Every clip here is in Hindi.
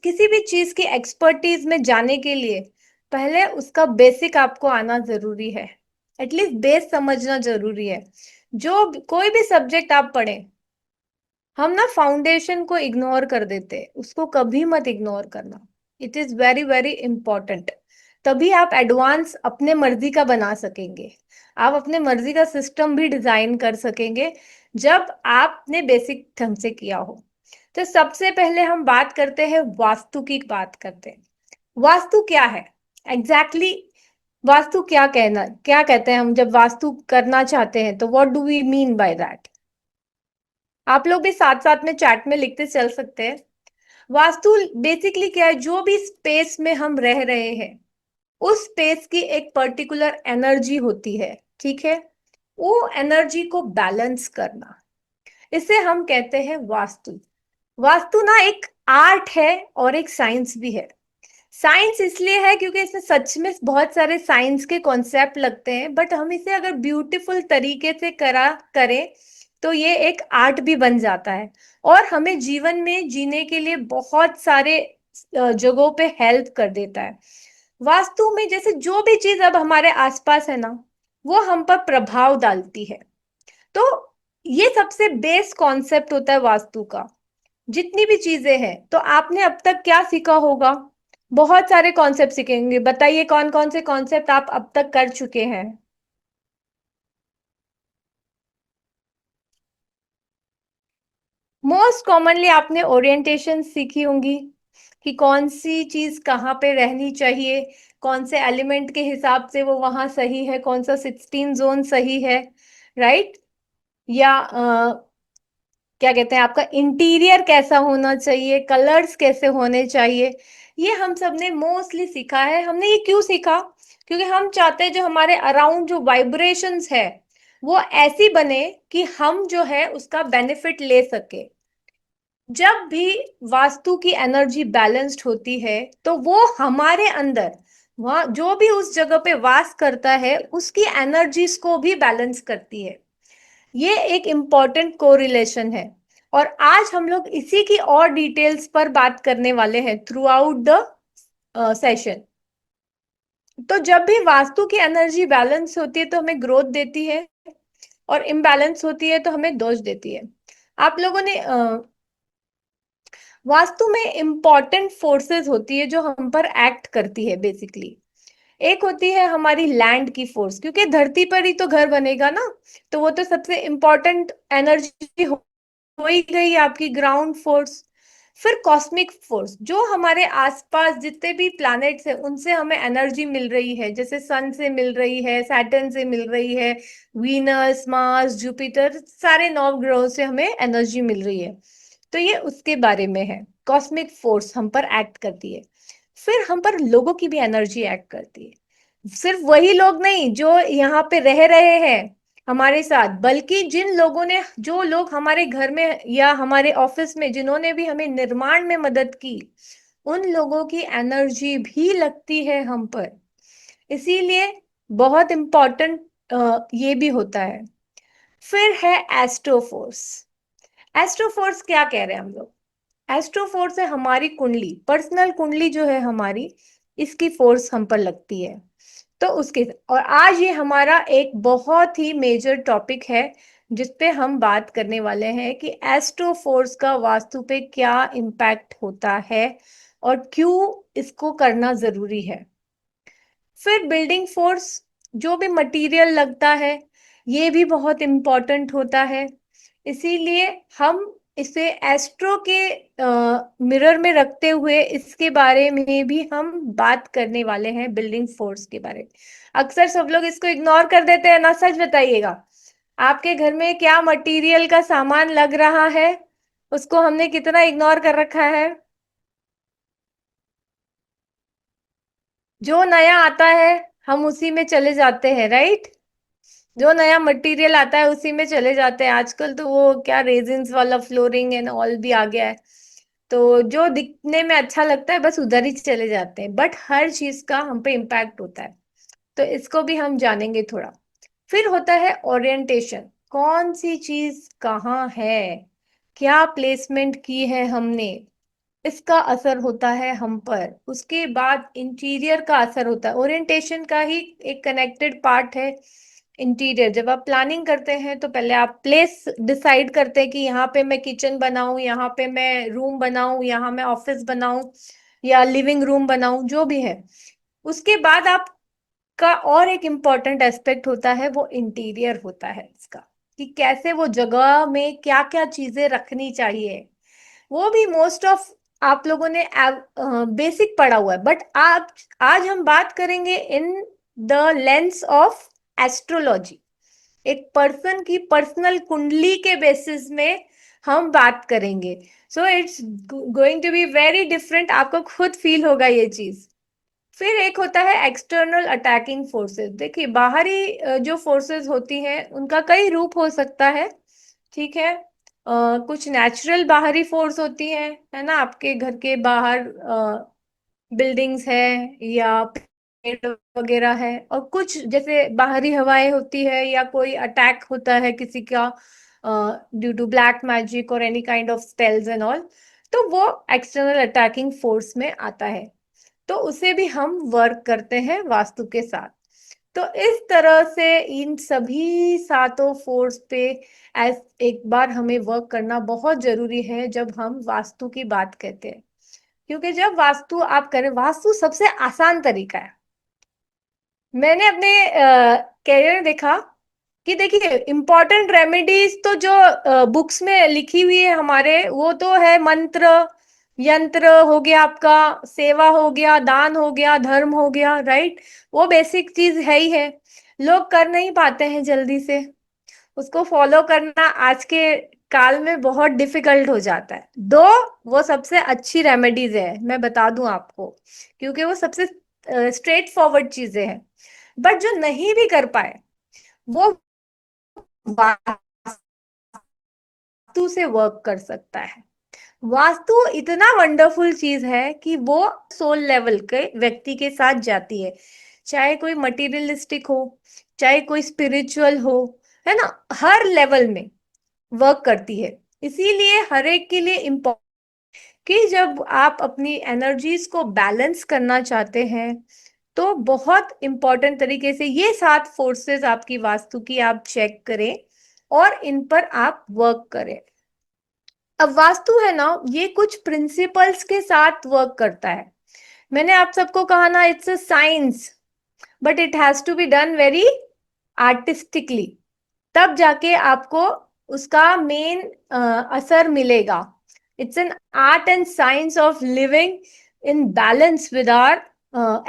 किसी भी चीज की एक्सपर्टीज में जाने के लिए पहले उसका बेसिक आपको आना जरूरी है। एटलीस्ट बेस समझना जरूरी है। जो कोई भी सब्जेक्ट आप पढ़ें, हम ना फाउंडेशन को इग्नोर कर देते हैं, उसको कभी मत इग्नोर करना। It is very very important. तभी आप एडवांस अपने मर्जी का बना सकेंगे। आप अपने मर्जी का सिस्टम भी डिजाइन कर सकेंगे जब आपने बेसिक ढंग से किया हो। तो सबसे पहले हम बात करते हैं, वास्तु की बात करते हैं। वास्तु क्या है एग्जैक्टली exactly? वास्तु क्या कहते हैं हम जब वास्तु करना चाहते हैं, तो what do we mean by that? आप लोग भी साथ साथ में चैट में लिखते चल सकते हैं। वास्तु बेसिकली क्या है, जो भी स्पेस में हम रह रहे हैं उस स्पेस की एक पर्टिकुलर एनर्जी होती है। ठीक है, वो एनर्जी को बैलेंस करना, इसे हम कहते हैं वास्तु। वास्तु ना एक आर्ट है और एक साइंस भी है। साइंस इसलिए है क्योंकि इसमें सच में बहुत सारे साइंस के कॉन्सेप्ट लगते हैं, बट हम इसे अगर ब्यूटीफुल तरीके से करा करें तो ये एक आर्ट भी बन जाता है और हमें जीवन में जीने के लिए बहुत सारे जगहों पे हेल्प कर देता है। वास्तु में जैसे जो भी चीज अब हमारे आसपास है ना, वो हम पर प्रभाव डालती है। तो ये सबसे बेस कॉन्सेप्ट होता है वास्तु का। जितनी भी चीजें हैं, तो आपने अब तक क्या सीखा होगा? बहुत सारे कॉन्सेप्ट सीखेंगे। बताइए कौन कौन से कॉन्सेप्ट आप अब तक कर चुके हैं? मोस्ट कॉमनली आपने ओरिएंटेशन सीखी होंगी कि कौन सी चीज कहाँ पे रहनी चाहिए, कौन से एलिमेंट के हिसाब से वो वहां सही है, कौन सा 16 जोन सही है, राइट? या क्या कहते हैं, आपका इंटीरियर कैसा होना चाहिए, कलर्स कैसे होने चाहिए। ये हम सब ने मोस्टली सीखा है। हमने ये क्यों सीखा? क्योंकि हम चाहते हैं जो हमारे अराउंड जो वाइब्रेशंस है वो ऐसी बने कि हम जो है उसका बेनिफिट ले सके। जब भी वास्तु की एनर्जी बैलेंस्ड होती है तो वो हमारे अंदर, वहाँ जो भी उस जगह पे वास करता है उसकी एनर्जीज को भी बैलेंस करती है। ये एक इम्पॉर्टेंट कोरिलेशन है। और आज हम लोग इसी की और डिटेल्स पर बात करने वाले हैं थ्रू आउट द सेशन। तो जब भी वास्तु की एनर्जी बैलेंस होती है तो हमें ग्रोथ देती है, और इम्बैलेंस होती है तो हमें दोष देती है। आप लोगों ने वास्तु में इंपॉर्टेंट फोर्सेस होती है जो हम पर एक्ट करती है बेसिकली। एक होती है हमारी लैंड की फोर्स, क्योंकि धरती पर ही तो घर बनेगा ना, तो वो तो सबसे इंपॉर्टेंट एनर्जी हो ही गई आपकी ग्राउंड फोर्स। फिर कॉस्मिक फोर्स, जो हमारे आसपास जितने भी प्लैनेट्स हैं उनसे हमें एनर्जी मिल रही है, जैसे सन से मिल रही है, सैटर्न से मिल रही है, वीनस, मार्स, जुपिटर, सारे नौ ग्रहों से हमें एनर्जी मिल रही है। तो ये उसके बारे में है, कॉस्मिक फोर्स हम पर एक्ट करती है। फिर हम पर लोगों की भी एनर्जी एक्ट करती है। सिर्फ वही लोग नहीं जो यहाँ पे रह रहे हैं हमारे साथ, बल्कि जिन लोगों ने, जो लोग हमारे घर में या हमारे ऑफिस में जिन्होंने भी हमें निर्माण में मदद की, उन लोगों की एनर्जी भी लगती है हम पर। इसीलिए बहुत इम्पोर्टेंट ये भी होता है। फिर है एस्ट्रोफोर्स। एस्ट्रोफोर्स क्या कह रहे हैं हम लोग? एस्ट्रोफोर्स है हमारी कुंडली, पर्सनल कुंडली जो है हमारी, इसकी फोर्स हम पर लगती है। तो उसके, और आज ये हमारा एक बहुत ही मेजर टॉपिक है जिसपे हम बात करने वाले हैं कि एस्ट्रो फोर्स का वास्तु पे क्या इम्पैक्ट होता है और क्यों इसको करना जरूरी है। फिर बिल्डिंग फोर्स, जो भी मटेरियल लगता है, ये भी बहुत इम्पोर्टेंट होता है। इसीलिए हम इसे एस्ट्रो के मिरर में रखते हुए इसके बारे में भी हम बात करने वाले हैं, बिल्डिंग फोर्स के बारे में। अक्सर सब लोग इसको इग्नोर कर देते हैं ना, सच बताइएगा। आपके घर में क्या मटेरियल का सामान लग रहा है, उसको हमने कितना इग्नोर कर रखा है? जो नया आता है हम उसी में चले जाते हैं, राइट? जो नया मटेरियल आता है उसी में चले जाते हैं। आजकल तो वो क्या रेजिन्स वाला फ्लोरिंग एंड ऑल भी आ गया है, तो जो दिखने में अच्छा लगता है बस उधर ही चले जाते हैं, बट हर चीज का हम पे इम्पैक्ट होता है। तो इसको भी हम जानेंगे थोड़ा। फिर होता है ओरिएंटेशन, कौन सी चीज कहाँ है, क्या प्लेसमेंट की है हमने, इसका असर होता है हम पर। उसके बाद इंटीरियर का असर होता है, ओरिएंटेशन का ही एक कनेक्टेड पार्ट है इंटीरियर। जब आप प्लानिंग करते हैं तो पहले आप प्लेस डिसाइड करते हैं कि यहाँ पे मैं किचन बनाऊं, यहाँ पे मैं रूम बनाऊं, यहाँ मैं ऑफिस बनाऊं या लिविंग रूम बनाऊं, जो भी है। उसके बाद आपका और एक इम्पॉर्टेंट एस्पेक्ट होता है, वो इंटीरियर होता है इसका, कि कैसे वो जगह में क्या क्या चीजें रखनी चाहिए। वो भी मोस्ट ऑफ आप लोगों ने बेसिक पढ़ा हुआ है, बट आप आज हम बात करेंगे in the lens of astrology. एक पर्सन की पर्सनल कुंडली के बेसिस में हम बात करेंगे। So it's going to be very different, आपको खुद फील होगा ये चीज। फिर एक होता है एक्सटर्नल अटैकिंग फोर्सेस। देखिए बाहरी जो फोर्सेस होती हैं उनका कई रूप हो सकता है, ठीक है। कुछ नेचुरल बाहरी फोर्स होती है ना, आपके घर के बाहर बिल्डिंग्स है या पेड़ वगैरह है। और कुछ जैसे बाहरी हवाएं होती है या कोई अटैक होता है किसी का ड्यू टू ब्लैक मैजिक और any kind of spells and all, तो वो एक्सटर्नल अटैकिंग फोर्स में आता है। तो उसे भी हम वर्क करते हैं वास्तु के साथ। तो इस तरह से इन सभी सातों फोर्स पे एज एक बार हमें वर्क करना बहुत जरूरी है जब हम वास्तु की बात कहते हैं। क्योंकि जब वास्तु आप करें, वास्तु सबसे आसान तरीका है। मैंने अपने कैरियर में देखा कि देखिए इंपॉर्टेंट रेमेडीज तो जो बुक्स में लिखी हुई है हमारे, वो तो है मंत्र यंत्र हो गया, आपका सेवा हो गया, दान हो गया, धर्म हो गया, राइट। वो बेसिक चीज है ही है। लोग कर नहीं पाते हैं जल्दी से, उसको फॉलो करना आज के काल में बहुत डिफिकल्ट हो जाता है। दो वो सबसे अच्छी रेमेडीज है, मैं बता दूं आपको, क्योंकि वो सबसे स्ट्रेट फॉरवर्ड चीजें हैं। बट जो नहीं भी कर पाए, वो वास्तु से वर्क कर सकता है। वास्तु इतना वंडरफुल चीज है कि वो सोल लेवल के व्यक्ति के साथ जाती है, चाहे कोई मटेरियलिस्टिक हो, चाहे कोई स्पिरिचुअल हो, है ना, हर लेवल में वर्क करती है। इसीलिए हर एक के लिए इम्पोर्टेंट कि जब आप अपनी एनर्जीज को बैलेंस करना चाहते हैं तो बहुत इंपॉर्टेंट तरीके से ये सात फोर्सेस आपकी वास्तु की आप चेक करें और इन पर आप वर्क करें। अब वास्तु है ना, ये कुछ प्रिंसिपल्स के साथ वर्क करता है। मैंने आप सबको कहा ना, it's a science, but it has to be done very artistically, तब जाके आपको उसका मेन असर मिलेगा। It's an art and science of living in balance with our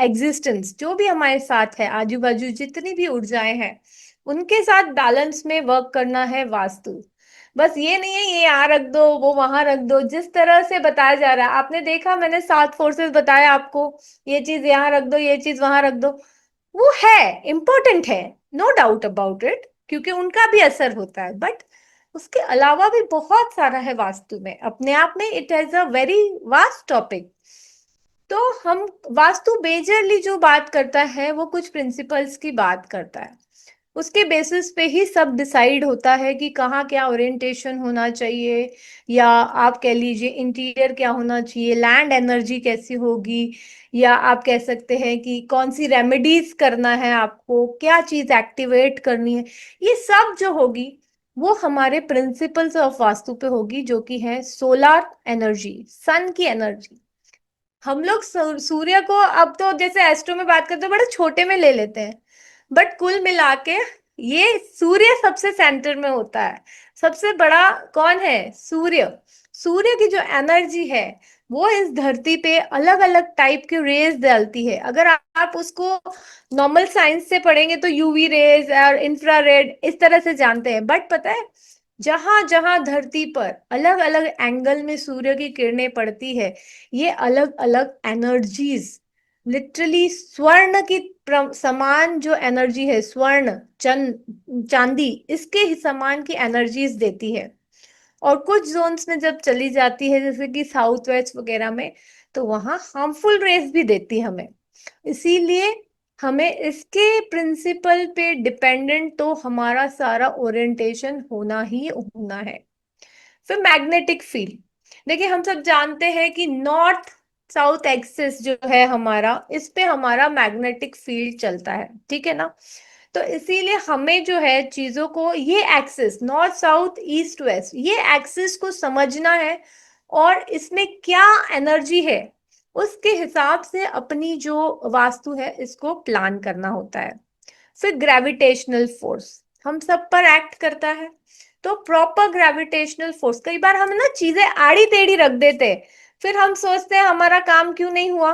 existence. जो भी हमारे साथ है, आजू बाजू जितनी भी ऊर्जाएं हैं, उनके साथ बैलेंस में वर्क करना है वास्तु। बस ये नहीं है ये यहाँ रख दो वो वहां रख दो, जिस तरह से बताया जा रहा है। आपने देखा मैंने सात फोर्सेस बताया आपको, ये चीज यहाँ रख दो, ये चीज वहां रख दो, वो है इम्पोर्टेंट है, नो डाउट अबाउट इट, क्योंकि उनका भी असर होता है। बट उसके अलावा भी बहुत सारा है वास्तु में, अपने आप में it is a very vast topic. तो हम वास्तु मेजरली जो बात करता है वो कुछ प्रिंसिपल्स की बात करता है। उसके बेसिस पे ही सब डिसाइड होता है कि कहाँ क्या ओरिएंटेशन होना चाहिए, या आप कह लीजिए इंटीरियर क्या होना चाहिए, लैंड एनर्जी कैसी होगी, या आप कह सकते हैं कि कौन सी रेमेडीज करना है, आपको क्या चीज एक्टिवेट करनी है। ये सब जो होगी वो हमारे प्रिंसिपल्स ऑफ वास्तु पे होगी, जो कि है सोलार एनर्जी, सन की एनर्जी। हम लोग सूर्य को अब तो जैसे एस्ट्रो में बात करते हैं बड़े छोटे में ले लेते हैं, बट कुल मिला के ये सूर्य सबसे सेंटर में होता है। सबसे बड़ा कौन है? सूर्य। सूर्य की जो एनर्जी है वो इस धरती पे अलग अलग टाइप के रेज डालती है। अगर आप उसको नॉर्मल साइंस से पढ़ेंगे तो यूवी रेज और इंफ्रारेड इस तरह से जानते हैं, बट पता है जहां जहां धरती पर अलग अलग एंगल में सूर्य की किरणें पड़ती है, ये अलग अलग एनर्जीज, लिटरली स्वर्ण की समान जो एनर्जी है, स्वर्ण चांदी इसके ही समान की एनर्जीज देती है। और कुछ जोन्स में जब चली जाती है जैसे कि साउथ वेस्ट वगैरह में, तो वहां हार्मफुल रेस भी देती है हमें। इसीलिए हमें इसके प्रिंसिपल पे डिपेंडेंट तो हमारा सारा ओरिएंटेशन होना ही होना है। फिर मैग्नेटिक फील्ड, देखिए हम सब जानते हैं कि नॉर्थ साउथ एक्सिस जो है हमारा, इस पे हमारा मैग्नेटिक फील्ड चलता है, ठीक है ना। तो इसीलिए हमें जो है चीजों को, ये axis north south east west, ये एक्सिस को समझना है और इसमें क्या एनर्जी है उसके हिसाब से अपनी जो वास्तु है इसको प्लान करना होता है। फिर ग्रेविटेशनल फोर्स हम सब पर एक्ट करता है। तो प्रॉपर ग्रेविटेशनल फोर्स, कई बार हम ना चीजें आड़ी टेढ़ी रख देते हैं, फिर हम सोचते हैं हमारा काम क्यों नहीं हुआ।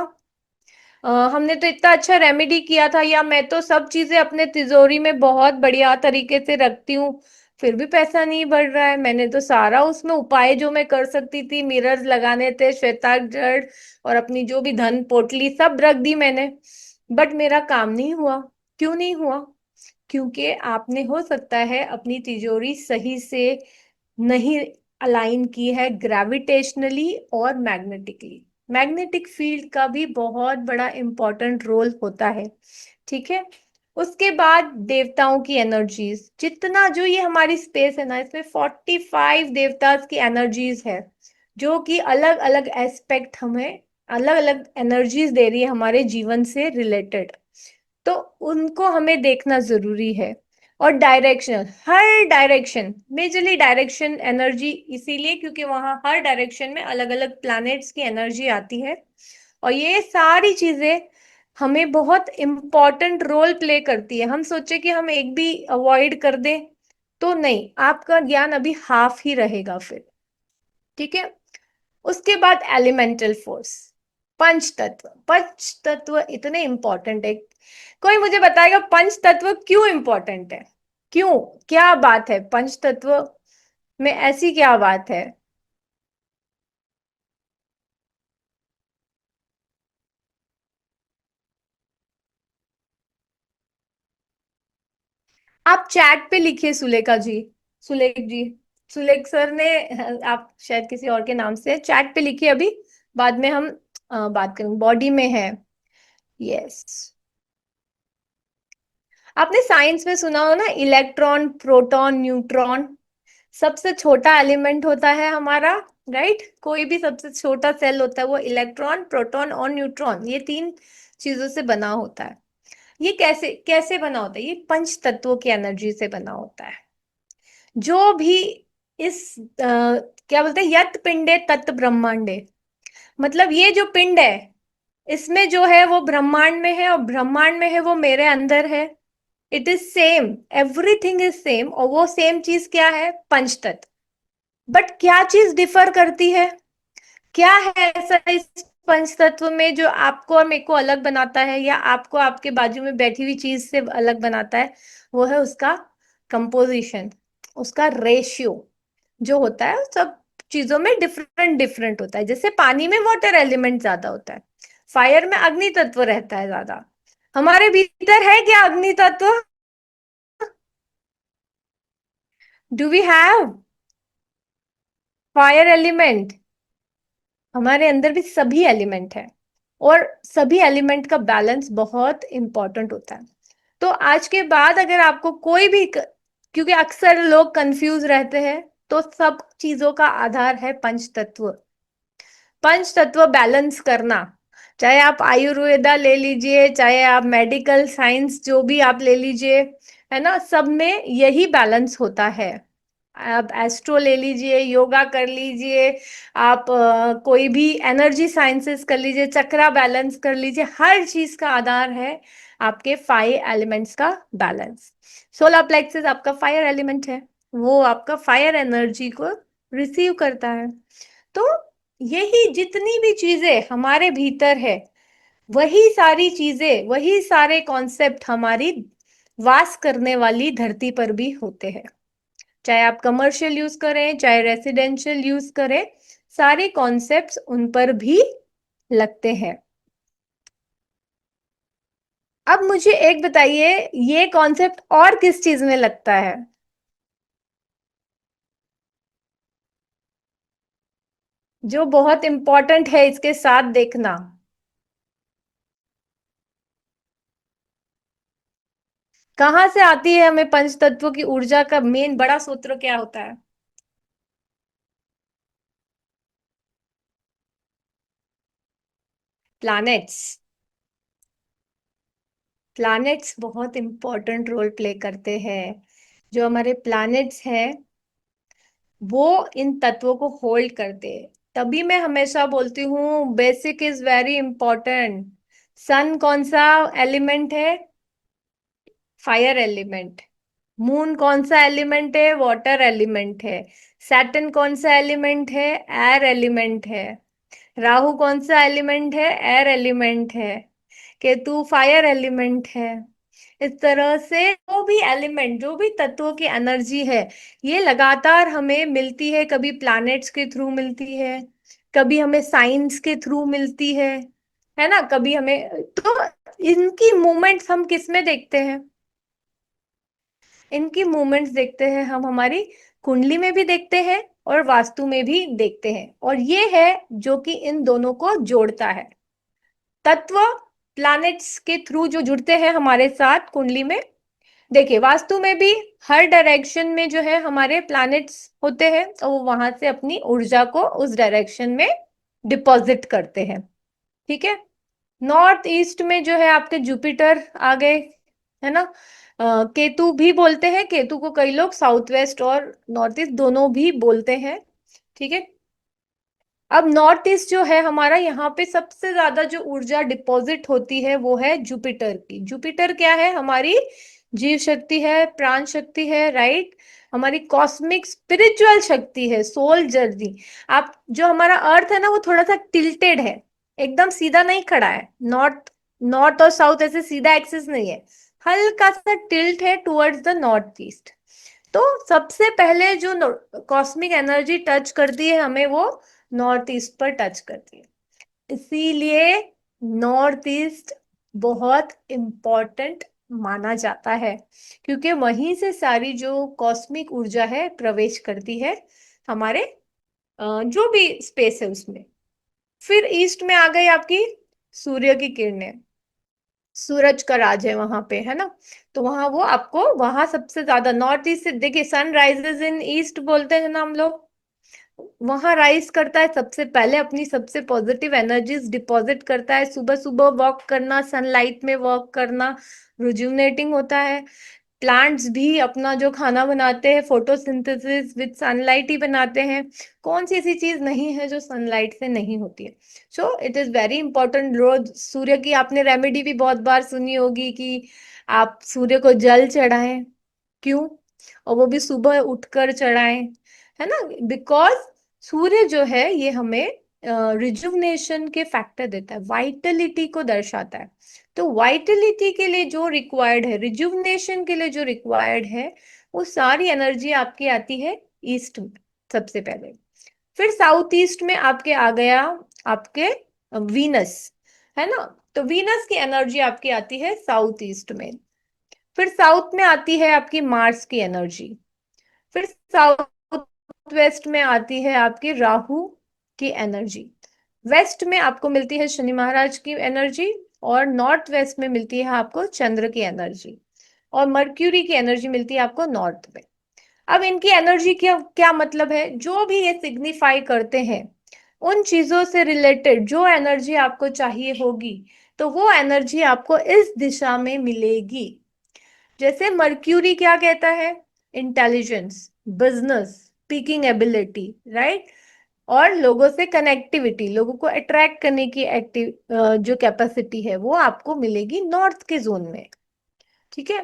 हमने तो इतना अच्छा रेमेडी किया था, या मैं तो सब चीजें अपने तिजोरी में बहुत बढ़िया तरीके से रखती हूँ, फिर भी पैसा नहीं बढ़ रहा है। मैंने तो सारा उसमें उपाय जो मैं कर सकती थी, मिरर्स लगाने थे, श्वेताक्षर और अपनी जो भी धन पोटली सब रख दी मैंने, बट मेरा काम नहीं हुआ। क्यों नहीं हुआ? क्योंकि आपने हो सकता है अपनी तिजोरी सही से नहीं अलाइन की है ग्रेविटेशनली और मैग्नेटिकली। मैग्नेटिक फील्ड का भी बहुत बड़ा इंपॉर्टेंट रोल होता है, ठीक है। उसके बाद देवताओं की एनर्जीज, जितना जो ये हमारी स्पेस है ना, इसमें 45 देवतास की एनर्जीज है, जो कि अलग अलग एस्पेक्ट हमें अलग अलग एनर्जीज दे रही है हमारे जीवन से रिलेटेड। तो उनको हमें देखना जरूरी है। और डायरेक्शन, हर डायरेक्शन, मेजरली डायरेक्शन एनर्जी इसीलिए क्योंकि वहां हर डायरेक्शन में अलग अलग प्लैनेट्स की एनर्जी आती है, और ये सारी चीजें हमें बहुत इंपॉर्टेंट रोल प्ले करती है। हम सोचे कि हम एक भी अवॉइड कर दें तो नहीं, आपका ज्ञान अभी हाफ ही रहेगा फिर, ठीक है। उसके बाद एलिमेंटल फोर्स, पंच तत्व। पंच तत्व इतने इंपॉर्टेंट है, कोई मुझे बताएगा पंच तत्व क्यों इंपॉर्टेंट है? क्यों? क्या बात है पंच तत्व में, ऐसी क्या बात है? आप चैट पे लिखिए सुलेखा जी, सुलेख जी, सुलेख सर ने, आप शायद किसी और के नाम से चैट पे लिखिए अभी, बाद में हम बात करेंगे। बॉडी में है, यस। आपने साइंस में सुना हो ना, इलेक्ट्रॉन प्रोटॉन न्यूट्रॉन, सबसे छोटा एलिमेंट होता है हमारा, राइट। कोई भी सबसे छोटा सेल होता है वो इलेक्ट्रॉन प्रोटॉन और न्यूट्रॉन, ये तीन चीजों से बना होता है। ये कैसे कैसे बना होता है? ये पंच तत्वों की एनर्जी से बना होता है। जो भी इस क्या बोलते हैं, यत पिंडे तत् ब्रह्मांडे, मतलब ये जो पिंड है इसमें जो है वो ब्रह्मांड में है, और ब्रह्मांड में है वो मेरे अंदर है। It is same, everything is same, और वो सेम चीज क्या है? पंच तत्व। बट क्या चीज डिफर करती है? क्या है ऐसा इस पंच तत्व में जो आपको और मेरे को अलग बनाता है, या आपको आपके बाजू में बैठी हुई चीज से अलग बनाता है? वो है उसका कंपोजिशन, उसका रेशियो जो होता है। सब चीजों में डिफरेंट डिफरेंट होता है। जैसे पानी में वाटर एलिमेंट ज्यादा होता है, फायर में अग्नि तत्व रहता है ज्यादा। हमारे भीतर है क्या अग्नि तत्व? Do we have fire element? हमारे अंदर भी सभी एलिमेंट है, और सभी एलिमेंट का बैलेंस बहुत इंपॉर्टेंट होता है। तो आज के बाद अगर आपको कोई भी क्योंकि अक्सर लोग कंफ्यूज रहते हैं, तो सब चीजों का आधार है पंच तत्व। पंच तत्व बैलेंस करना, चाहे आप आयुर्वेदा ले लीजिए, चाहे आप मेडिकल साइंस जो भी आप ले लीजिए, है ना, सब में यही बैलेंस होता है। आप एस्ट्रो ले लीजिए, योगा कर लीजिए, आप कोई भी एनर्जी साइंसेस कर लीजिए, चक्रा बैलेंस कर लीजिए, हर चीज का आधार है आपके 5 एलिमेंट्स का बैलेंस। सोलर प्लेक्सस आपका फायर एलिमेंट है, वो आपका फायर एनर्जी को रिसीव करता है। तो यही जितनी भी चीजें हमारे भीतर है, वही सारी चीजें, वही सारे कॉन्सेप्ट हमारी वास करने वाली धरती पर भी होते हैं। चाहे आप कमर्शियल यूज करें, चाहे रेसिडेंशियल यूज करें, सारे कॉन्सेप्ट्स उन पर भी लगते हैं। अब मुझे एक बताइए, ये कॉन्सेप्ट और किस चीज में लगता है जो बहुत इंपॉर्टेंट है इसके साथ देखना? कहाँ से आती है हमें पंच तत्वों की ऊर्जा का मेन बड़ा सूत्र क्या होता है? प्लैनेट्स। प्लैनेट्स बहुत इंपॉर्टेंट रोल प्ले करते हैं। जो हमारे प्लैनेट्स हैं वो इन तत्वों को होल्ड करते हैं। तभी मैं हमेशा बोलती हूँ बेसिक इज वेरी इंपॉर्टेंट। सन कौन सा एलिमेंट है? Fire element. मून कौन सा एलिमेंट है? वाटर एलिमेंट है। सैटर्न कौन सा एलिमेंट है? एयर एलिमेंट है। राहु कौन सा एलिमेंट है? एयर एलिमेंट है। केतु फायर एलिमेंट है। इस तरह से जो भी एलिमेंट, जो भी तत्वों की एनर्जी है, ये लगातार हमें मिलती है। कभी प्लैनेट्स के थ्रू मिलती है, कभी हमें साइंस के थ्रू मिलती है ना, कभी हमें तो इनकी मूवमेंट्स हम किस में देखते हैं? इनकी मूवमेंट्स देखते हैं हम हमारी कुंडली में भी देखते हैं और वास्तु में भी देखते हैं। और ये है जो कि इन दोनों को जोड़ता है। तत्व प्लैनेट्स के थ्रू जो जुड़ते हैं हमारे साथ कुंडली में। देखिए वास्तु में भी हर डायरेक्शन में जो है हमारे प्लैनेट्स होते हैं और वो वहां से अपनी ऊर्जा को उस डायरेक्शन में डिपॉजिट करते हैं। ठीक है। नॉर्थ ईस्ट में जो है आपके जुपिटर आ गए, है ना। केतु भी बोलते हैं, केतु को कई लोग साउथ वेस्ट और नॉर्थ ईस्ट दोनों भी बोलते हैं। ठीक है। अब नॉर्थ ईस्ट जो है हमारा, यहाँ पे सबसे ज्यादा जो ऊर्जा डिपॉजिट होती है वो है जुपिटर की। जुपिटर क्या है? हमारी जीव शक्ति है, प्राण शक्ति है, राइट। हमारी कॉस्मिक स्पिरिचुअल शक्ति है, सोल जर्नी। आप जो हमारा अर्थ है ना वो थोड़ा सा टिल्टेड है, एकदम सीधा नहीं खड़ा है। नॉर्थ नॉर्थ और साउथ ऐसे सीधा एक्सिस नहीं है, हल्का सा टिल्ट है टुवर्ड्स द नॉर्थ ईस्ट। तो सबसे पहले जो कॉस्मिक एनर्जी टच करती है हमें, वो नॉर्थ ईस्ट पर टच करती है। इसीलिए नॉर्थ ईस्ट बहुत इम्पोर्टेंट माना जाता है, क्योंकि वहीं से सारी जो कॉस्मिक ऊर्जा है प्रवेश करती है हमारे जो भी स्पेस है उसमें। फिर ईस्ट में आ गई आपकी सूर्य की किरणें। सूरज का राज है वहां पे, है ना। तो वहां वो आपको, वहां सबसे ज्यादा नॉर्थ ईस्ट से देखिए, सन राइजेस इन ईस्ट बोलते हैं ना हम लोग। वहां राइज करता है सबसे पहले, अपनी सबसे पॉजिटिव एनर्जीज डिपॉजिट करता है। सुबह सुबह वॉक करना, सनलाइट में वॉक करना रिज्यूनेटिंग होता है। प्लांट्स भी अपना जो खाना बनाते हैं फोटोसिंथेसिस विद सनलाइट ही बनाते हैं। कौन सी ऐसी चीज नहीं है जो सनलाइट से नहीं होती है? So it is very important. रोज सूर्य की आपने रेमेडी भी बहुत बार सुनी होगी कि आप सूर्य को जल चढ़ाएं। क्यों? और वो भी सुबह उठकर चढ़ाएं, है ना। बिकॉज सूर्य जो है ये हमें रिजुवनेशन के फैक्टर देता है, वाइटलिटी को दर्शाता है। तो वाइटलिटी के लिए जो रिक्वायर्ड है, रिजुवनेशन के लिए जो रिक्वायर्ड है, वो सारी एनर्जी आपकी आती है ईस्ट में सबसे पहले। फिर साउथ ईस्ट में आपके आ गया आपके वीनस, है ना। तो वीनस की एनर्जी आपकी आती है साउथ ईस्ट में। फिर साउथ में आती है आपकी मार्स की एनर्जी। फिर साउथ वेस्ट में आती है आपकी राहु की एनर्जी। वेस्ट में आपको मिलती है शनि महाराज की एनर्जी। और नॉर्थ वेस्ट में मिलती है आपको चंद्र की एनर्जी। और मर्क्यूरी की एनर्जी मिलती है आपको नॉर्थ में। अब इनकी एनर्जी क्या क्या मतलब है? जो भी ये सिग्निफाई करते हैं, उन चीजों से रिलेटेड जो एनर्जी आपको चाहिए होगी, तो वो एनर्जी आपको इस दिशा में मिलेगी। जैसे मर्क्यूरी क्या कहता है? Intelligence, business, speaking ability, right. और लोगों से कनेक्टिविटी, लोगों को अट्रैक्ट करने की एक्टिव जो कैपेसिटी है वो आपको मिलेगी नॉर्थ के जोन में। ठीक है।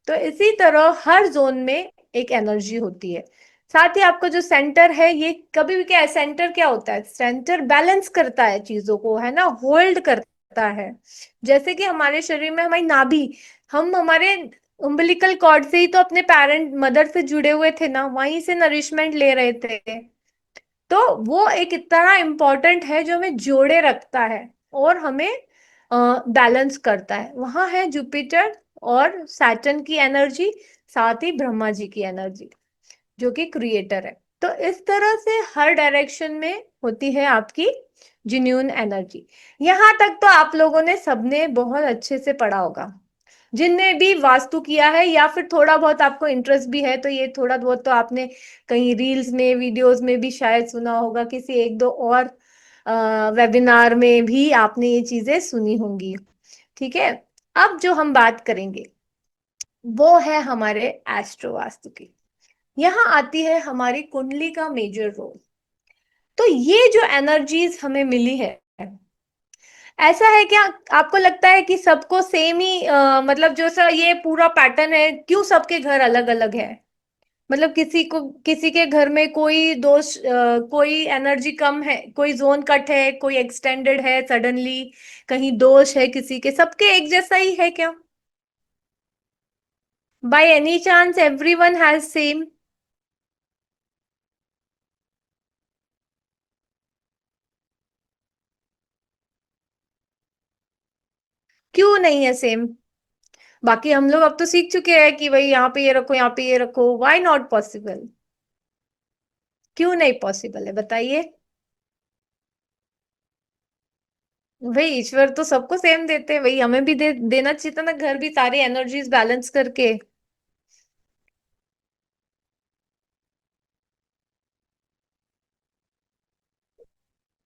तो इसी तरह हर जोन में एक एनर्जी होती है। साथ ही आपका जो सेंटर है, ये कभी भी क्या है, सेंटर क्या होता है? सेंटर बैलेंस करता है चीजों को, है ना, होल्ड करता है। जैसे कि हमारे शरीर में हमारी नाभि, हम हमारे उम्बिलिकल कॉर्ड से ही तो अपने पेरेंट मदर से जुड़े हुए थे ना, वहीं से नरिशमेंट ले रहे थे। तो वो एक इतना इम्पोर्टेंट है जो हमें जोड़े रखता है और हमें बैलेंस करता है। वहां है जुपिटर और सैटर्न की एनर्जी, साथ ही ब्रह्मा जी की एनर्जी जो कि क्रिएटर है। तो इस तरह से हर डायरेक्शन में होती है आपकी जिन्यून एनर्जी। यहाँ तक तो आप लोगों ने सबने बहुत अच्छे से पढ़ा होगा, जिनने भी वास्तु किया है, या फिर थोड़ा बहुत आपको इंटरेस्ट भी है तो ये थोड़ा बहुत तो आपने कहीं रील्स में, वीडियोस में भी शायद सुना होगा किसी एक दो और वेबिनार में भी आपने ये चीजें सुनी होंगी। ठीक है। अब जो हम बात करेंगे वो है हमारे एस्ट्रो वास्तु की। यहाँ आती है हमारी कुंडली का मेजर रोल। तो ये जो एनर्जीज हमें मिली है, ऐसा है क्या आपको लगता है कि सबको सेम ही मतलब जो सा ये पूरा पैटर्न है, क्यों सबके घर अलग अलग है? मतलब किसी के घर में कोई दोष कोई एनर्जी कम है, कोई जोन कट है, कोई एक्सटेंडेड है सडनली, कहीं दोष है किसी के, सबके एक जैसा ही है क्या? By any chance everyone has same? क्यों नहीं है सेम? बाकी हम लोग अब तो सीख चुके हैं कि भाई यहाँ पे ये रखो, यहाँ पे ये रखो, व्हाई नॉट पॉसिबल? क्यों नहीं पॉसिबल है बताइए? भाई ईश्वर तो सबको सेम देते हैं, भाई हमें भी देना चाहिए था ना, घर भी सारी एनर्जीज बैलेंस करके।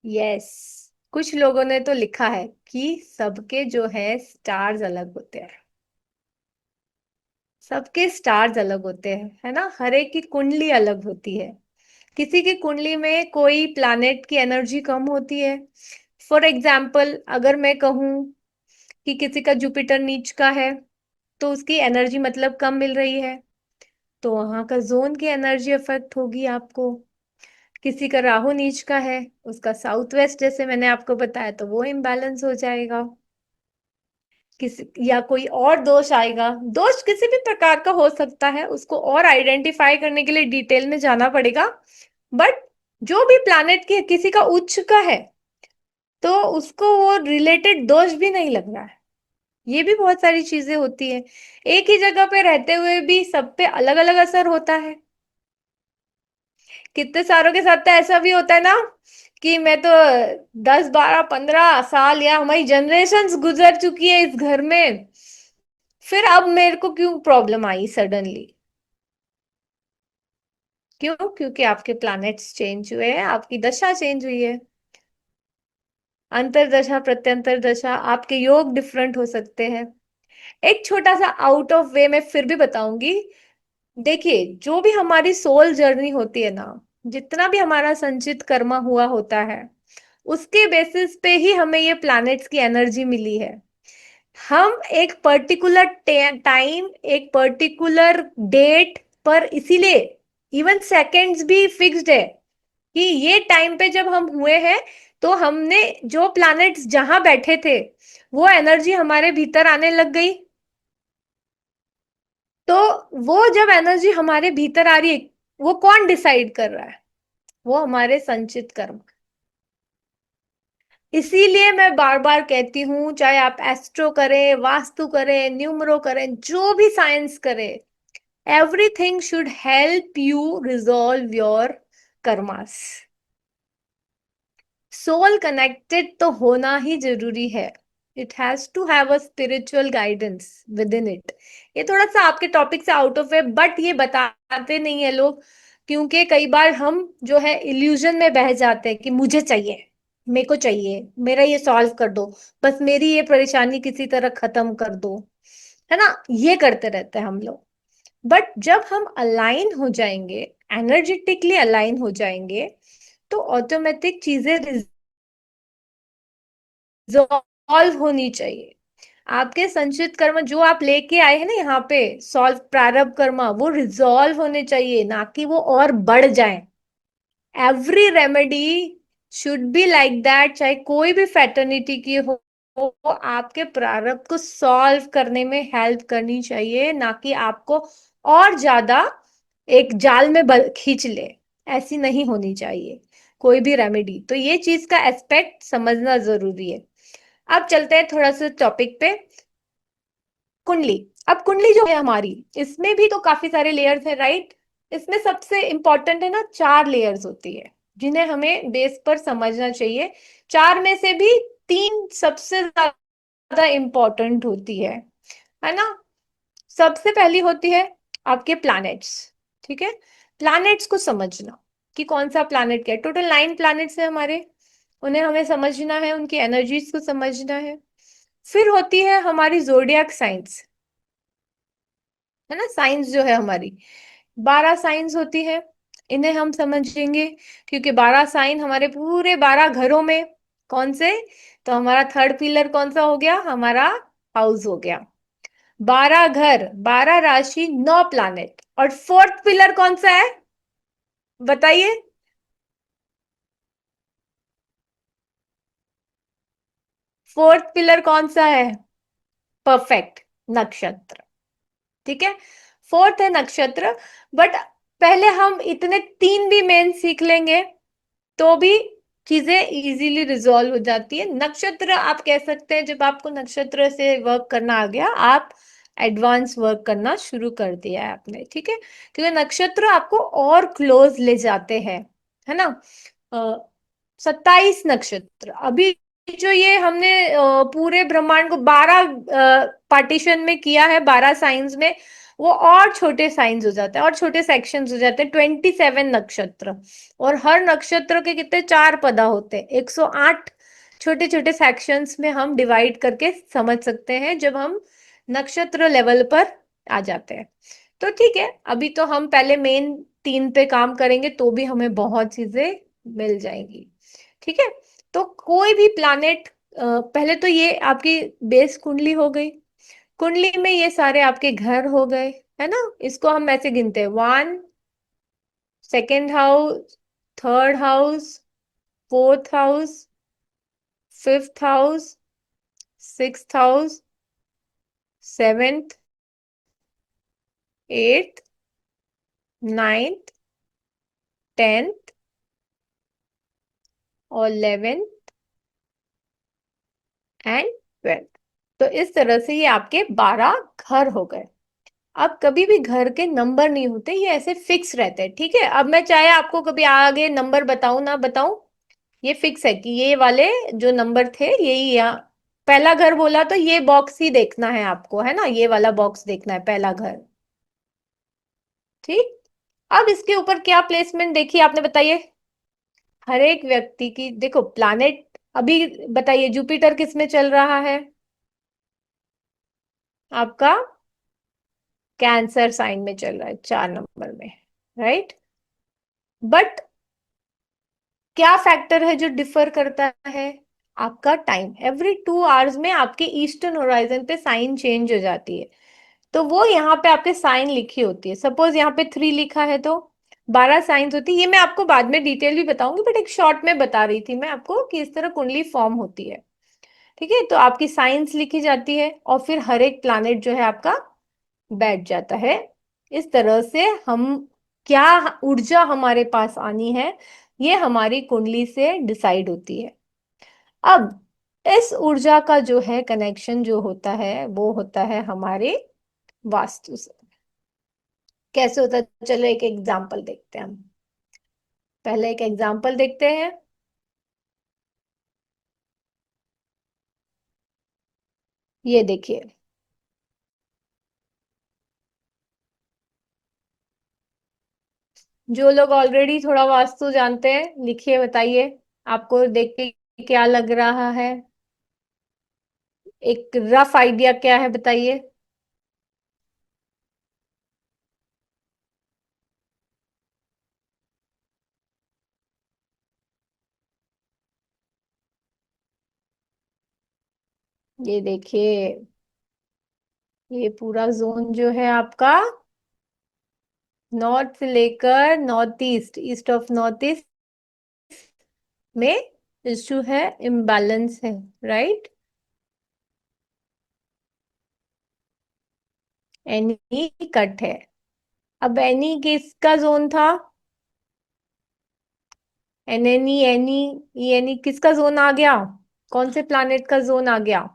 यस। कुछ लोगों ने तो लिखा है कि सबके जो है स्टार्स अलग होते हैं। सबके स्टार्स अलग होते हैं, है ना? हर एक की कुंडली अलग होती है। किसी की कुंडली में कोई प्लैनेट की एनर्जी कम होती है। फॉर एग्जाम्पल अगर मैं कहूं कि किसी का जुपिटर नीच का है, तो उसकी एनर्जी मतलब कम मिल रही है, तो वहां का जोन की एनर्जी अफेक्ट होगी आपको। किसी का राहु नीच का है, उसका साउथ वेस्ट जैसे मैंने आपको बताया, तो वो इम्बैलेंस हो जाएगा। किसी या कोई और दोष आएगा, दोष किसी भी प्रकार का हो सकता है, उसको और आइडेंटिफाई करने के लिए डिटेल में जाना पड़ेगा। बट जो भी प्लैनेट की किसी का उच्च का है, तो उसको वो रिलेटेड दोष भी नहीं लग रहा है। ये भी बहुत सारी चीजें होती है। एक ही जगह पे रहते हुए भी सब पे अलग अलग असर होता है। कितने सारों के साथ तो ऐसा भी होता है ना कि मैं तो 10 12 15 साल या हमारी जनरेशन्स गुजर चुकी है इस घर में, फिर अब मेरे को क्यों प्रॉब्लम आई सडनली? क्यों? क्योंकि आपके प्लैनेट्स चेंज हुए हैं, आपकी दशा चेंज हुई है। अंतरदशा प्रत्यंतर दशा आपके योग डिफरेंट हो सकते हैं। एक छोटा सा आउट ऑफ वे में फिर भी बताऊंगी। देखिए, जो भी हमारी सोल जर्नी होती है ना, जितना भी हमारा संचित कर्मा हुआ होता है, उसके बेसिस पे ही हमें ये प्लैनेट्स की एनर्जी मिली है। हम एक पर्टिकुलर टाइम, एक पर्टिकुलर डेट पर, इसीलिए इवन सेकंड्स भी फिक्स्ड है कि ये टाइम पे जब हम हुए हैं, तो हमने जो प्लैनेट्स जहां बैठे थे, वो एनर्जी हमारे भीतर आने लग गई। तो वो जब एनर्जी हमारे भीतर आ रही है, वो कौन डिसाइड कर रहा है? वो हमारे संचित कर्म। इसीलिए मैं बार बार कहती हूं, चाहे आप एस्ट्रो करें, वास्तु करें, न्यूमरो करें, जो भी साइंस करें, everything should help you resolve your karmas. Soul connected तो होना ही जरूरी है। It has to have a spiritual guidance within it. ये थोड़ा सा आपके टॉपिक से आउट ऑफ है, बट ये बताते नहीं है लोग, क्योंकि कई बार हम जो है इल्यूजन में बह जाते हैं कि मुझे चाहिए, मेरे को चाहिए, मेरा ये सॉल्व कर दो, बस मेरी ये परेशानी किसी तरह खत्म कर दो, है ना? ये करते रहते हैं हम लोग। बट जब हम अलाइन हो जाएंगे, एनर्जेटिकली अलाइन हो जाएंगे, तो ऑटोमेटिक चीजें रिजॉल्व होनी चाहिए। आपके संचित कर्म जो आप लेके आए हैं ना यहाँ पे, सॉल्व प्रारब्ध कर्म, वो रिजॉल्व होने चाहिए, ना कि वो और बढ़ जाए। Every remedy should be like that, चाहे कोई भी फैटर्निटी की हो, वो आपके प्रारब्ध को सॉल्व करने में हेल्प करनी चाहिए, ना कि आपको और ज्यादा एक जाल में खींच ले। ऐसी नहीं होनी चाहिए कोई भी रेमेडी। तो ये चीज का एस्पेक्ट समझना जरूरी है। अब चलते हैं थोड़ा सा टॉपिक पे। कुंडली। अब कुंडली जो है हमारी, इसमें भी तो काफी सारे लेयर्स हैं, राइट? इसमें सबसे इंपॉर्टेंट है ना, 4 लेयर्स होती है जिन्हें हमें बेस पर समझना चाहिए। चार में से भी तीन सबसे ज्यादा इंपॉर्टेंट होती है ना? सबसे पहली होती है आपके प्लैनेट्स। ठीक है। प्लैनेट्स को समझना कि कौन सा प्लैनेट क्या है। टोटल 9 प्लैनेट्स है हमारे। उन्हें हमें समझना है, उनकी एनर्जीज को समझना है। फिर होती है हमारी जोडियक साइंस, है ना, साइंस जो है हमारी, 12 साइंस होती है, इन्हें हम समझेंगे। क्योंकि 12 साइन हमारे पूरे 12 घरों में, कौन से, तो हमारा थर्ड पिलर कौन सा हो गया, हमारा हाउस हो गया। 12 घर, 12 राशि, 9 प्लानेट, और फोर्थ पिलर कौन सा है, बताइए। फोर्थ पिलर कौन सा है, परफेक्ट, नक्षत्र। ठीक है, फोर्थ है नक्षत्र। बट पहले हम इतने तीन भी मेन सीख लेंगे तो भी चीजें इजीली रिजॉल्व हो जाती है। नक्षत्र आप कह सकते हैं, जब आपको नक्षत्र से वर्क करना आ गया, आप एडवांस वर्क करना शुरू कर दिया है आपने, ठीक है। क्योंकि नक्षत्र आपको और क्लोज ले जाते हैं, है ना। 27 नक्षत्र, अभी जो ये हमने पूरे ब्रह्मांड को 12 पार्टीशन में किया है, 12 साइंस में, वो और छोटे साइंस हो जाते हैं और छोटे सेक्शंस हो जाते हैं, 27 नक्षत्र। और हर नक्षत्र के कितने, 4 पदा होते हैं, 108 छोटे छोटे सेक्शंस में हम डिवाइड करके समझ सकते हैं जब हम नक्षत्र लेवल पर आ जाते हैं। तो ठीक है, अभी तो हम पहले मेन 3 पे काम करेंगे तो भी हमें बहुत चीजें मिल जाएंगी। ठीक है, तो कोई भी प्लैनेट, पहले तो ये आपकी बेस कुंडली हो गई। कुंडली में ये सारे आपके घर हो गए, है ना। इसको हम ऐसे गिनते हैं, 1, second house, third house, fourth house, fifth house, sixth house, seventh, eighth, ninth, 10th और 11th एंड 12th। तो इस तरह से ये आपके 12 घर हो गए। अब कभी भी घर के नंबर नहीं होते, ये ऐसे फिक्स रहते हैं, ठीक है। अब मैं चाहे आपको कभी आगे नंबर बताऊं ना बताऊं, ये फिक्स है कि ये वाले जो नंबर थे यही यहाँ। पहला घर बोला तो ये बॉक्स ही देखना है आपको, है ना, ये वाला बॉक्स देखना है, पहला घर। ठीक, अब इसके ऊपर क्या प्लेसमेंट देखी आपने, बताइए। हर एक व्यक्ति की देखो प्लैनेट, अभी बताइए जुपिटर किस में चल रहा है आपका, कैंसर साइन में चल रहा है, 4 नंबर में, राइट। बट क्या फैक्टर है जो डिफर करता है, आपका टाइम। एवरी 2 आवर्स में आपके ईस्टर्न होराइजन पे साइन चेंज हो जाती है। तो वो यहाँ पे आपके साइन लिखी होती है, सपोज यहाँ पे 3 लिखा है तो 12 साइंस होती है। ये मैं आपको बाद में डिटेल भी बताऊंगी, बट एक शॉर्ट में बता रही थी मैं आपको कि इस तरह कुंडली फॉर्म होती है। ठीक है, तो आपकी साइंस लिखी जाती है और फिर हर एक प्लानेट जो है आपका बैठ जाता है। इस तरह से हम, क्या ऊर्जा हमारे पास आनी है, ये हमारी कुंडली से डिसाइड होती है। अब इस ऊर्जा का जो है कनेक्शन जो होता है वो होता है हमारे वास्तु से। कैसे होता है, चलो एक एग्जांपल देखते हैं हम। पहले एक एग्जांपल देखते हैं। ये देखिए, जो लोग ऑलरेडी थोड़ा वास्तु जानते हैं लिखिए, बताइए आपको देख के क्या लग रहा है, एक रफ आइडिया क्या है, बताइए। ये देखिए, ये पूरा जोन जो है आपका, नॉर्थ से लेकर north east, east of north east में इशू है, इम्बैलेंस है, राइट। एनी कट है। अब एनी किसका जोन था, एनी एनी, एनी किसका जोन आ गया, कौन से प्लैनेट का जोन आ गया।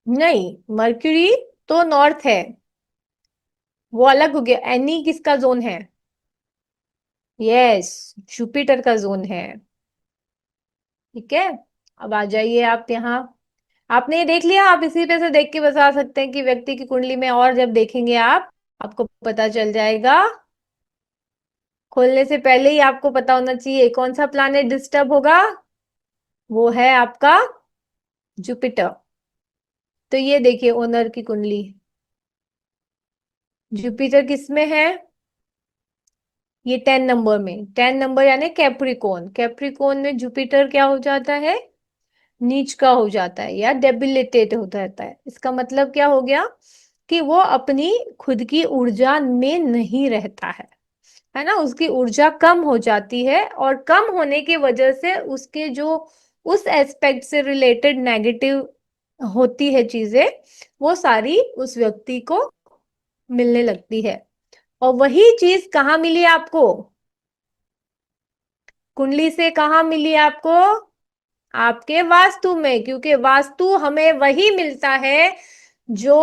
नहीं, मर्क्यूरी तो नॉर्थ है, वो अलग हो गया। एनी किसका जोन है, यस, जुपिटर का जोन है। ठीक है, अब आ जाइए आप यहाँ। आपने ये देख लिया, आप इसी पे से देख के बता सकते हैं कि व्यक्ति की कुंडली में, और जब देखेंगे आप, आपको पता चल जाएगा खोलने से पहले ही आपको पता होना चाहिए कौन सा प्लैनेट डिस्टर्ब होगा। वो है आपका जुपिटर। तो ये देखिए ओनर की कुंडली, जुपिटर किसमें है? ये 10 नंबर में, 10 नंबर यानी कैप्रिकॉन। कैप्रिकॉन में जुपिटर क्या हो जाता है? नीच का हो जाता है या डेबिलिटेट हो जाता है। इसका मतलब क्या हो गया कि वो अपनी खुद की ऊर्जा में नहीं रहता है ना, उसकी ऊर्जा कम हो जाती है, और कम होने की वजह से उसके जो उस एस्पेक्ट से रिलेटेड नेगेटिव होती है चीजें, वो सारी उस व्यक्ति को मिलने लगती है। और वही चीज कहाँ मिली आपको? कुंडली से कहाँ मिली आपको? आपके वास्तु में, क्योंकि वास्तु हमें वही मिलता है जो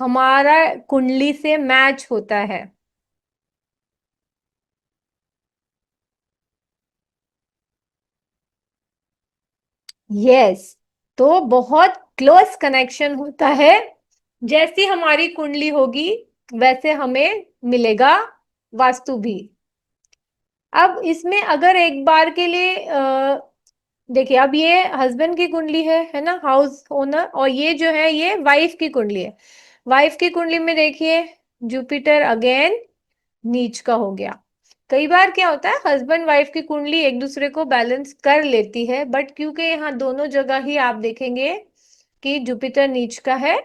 हमारा कुंडली से मैच होता है। यस। तो बहुत क्लोज कनेक्शन होता है। जैसी हमारी कुंडली होगी वैसे हमें मिलेगा वास्तु भी। अब इसमें अगर एक बार के लिए देखिए, अब ये हस्बैंड की कुंडली है ना, हाउस ओनर, और ये जो है ये वाइफ की कुंडली है। वाइफ की कुंडली में देखिए जुपिटर अगेन नीच का हो गया। कई बार क्या होता है, हस्बैंड वाइफ की कुंडली एक दूसरे को बैलेंस कर लेती है, बट क्योंकि यहाँ दोनों जगह ही आप देखेंगे कि जुपिटर नीच का है,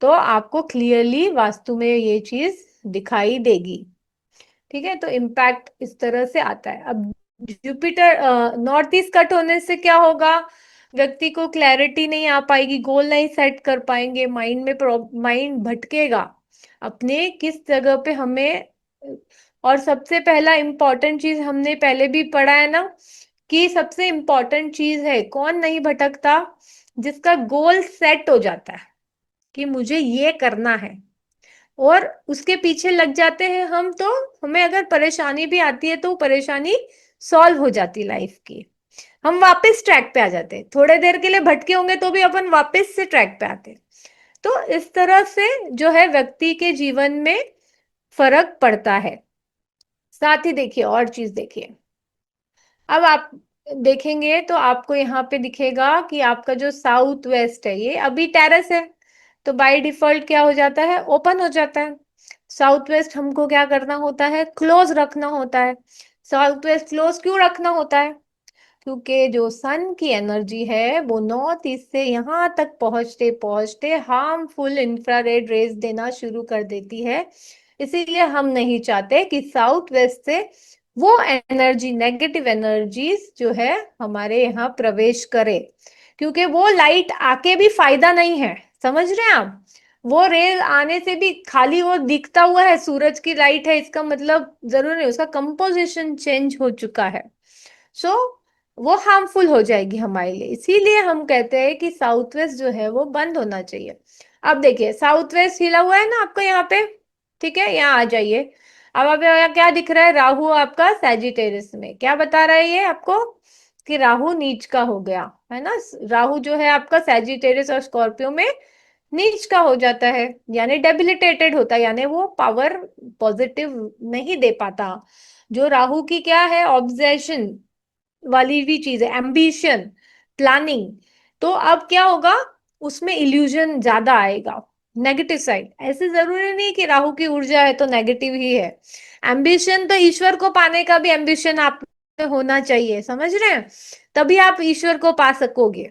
तो आपको क्लियरली वास्तु में ये चीज दिखाई देगी। ठीक है, तो इम्पैक्ट इस तरह से आता है। अब जुपिटर नॉर्थ ईस्ट कट होने से क्या होगा? व्यक्ति को क्लैरिटी नहीं आ पाएगी, गोल नहीं सेट कर पाएंगे, माइंड में माइंड भटकेगा अपने किस जगह पे हमें। और सबसे पहला इंपॉर्टेंट चीज हमने पहले भी पढ़ा है ना, कि सबसे इंपॉर्टेंट चीज है कौन नहीं भटकता? जिसका गोल सेट हो जाता है कि मुझे ये करना है, और उसके पीछे लग जाते हैं हम, तो हमें अगर परेशानी भी आती है तो परेशानी सॉल्व हो जाती लाइफ की। हम वापस ट्रैक पे आ जाते हैं, थोड़े देर के लिए भटके होंगे तो भी अपन वापस से ट्रैक पे आते हैं। तो इस तरह से जो है व्यक्ति के जीवन में फर्क पड़ता है। साथ ही देखिए और चीज देखिए, अब आप देखेंगे तो आपको यहाँ पे दिखेगा कि आपका जो साउथ वेस्ट है ये अभी टेरेस है, तो बाय डिफॉल्ट क्या हो जाता है? ओपन हो जाता है। साउथ वेस्ट हमको क्या करना होता है? क्लोज रखना होता है। साउथ वेस्ट क्लोज क्यों रखना होता है? क्योंकि जो सन की एनर्जी है वो नॉर्थ ईस्ट से यहाँ तक पहुंचते पहुंचते हार्मफुल इंफ्रारेड रेज देना शुरू कर देती है। इसीलिए हम नहीं चाहते कि साउथ वेस्ट से वो एनर्जी, नेगेटिव एनर्जीज जो है हमारे यहाँ प्रवेश करे, क्योंकि वो लाइट आके भी फायदा नहीं है। समझ रहे हैं आप? वो रेल आने से भी, खाली वो दिखता हुआ है सूरज की लाइट है, इसका मतलब जरूर नहीं, उसका कंपोजिशन चेंज हो चुका है। सो वो हार्मफुल हो जाएगी हमारे लिए। इसीलिए हम कहते हैं कि साउथ वेस्ट जो है वो बंद होना चाहिए। अब देखिए साउथ वेस्ट हिला हुआ है ना आपको यहाँ पे, ठीक है, यहाँ आ जाइए। अब यहाँ क्या दिख रहा है? राहु आपका सैजिटेरियस में, क्या बता रहा है ये आपको? कि राहु नीच का हो गया है ना। राहु जो है आपका सैजिटेरियस और स्कॉर्पियो में नीच का हो जाता है, यानी डेबिलिटेटेड होता है, यानी वो पावर पॉजिटिव नहीं दे पाता। जो राहु की क्या है? ऑब्सेशन वाली भी चीज है, एम्बिशन, प्लानिंग। तो अब क्या होगा? उसमें इल्यूजन ज्यादा आएगा, नेगेटिव साइड। ऐसे जरूरी नहीं कि राहु की ऊर्जा है तो नेगेटिव ही है। एम्बिशन तो ईश्वर को पाने का भी एम्बिशन आप में होना चाहिए, समझ रहे हैं? तभी आप ईश्वर को पा सकोगे।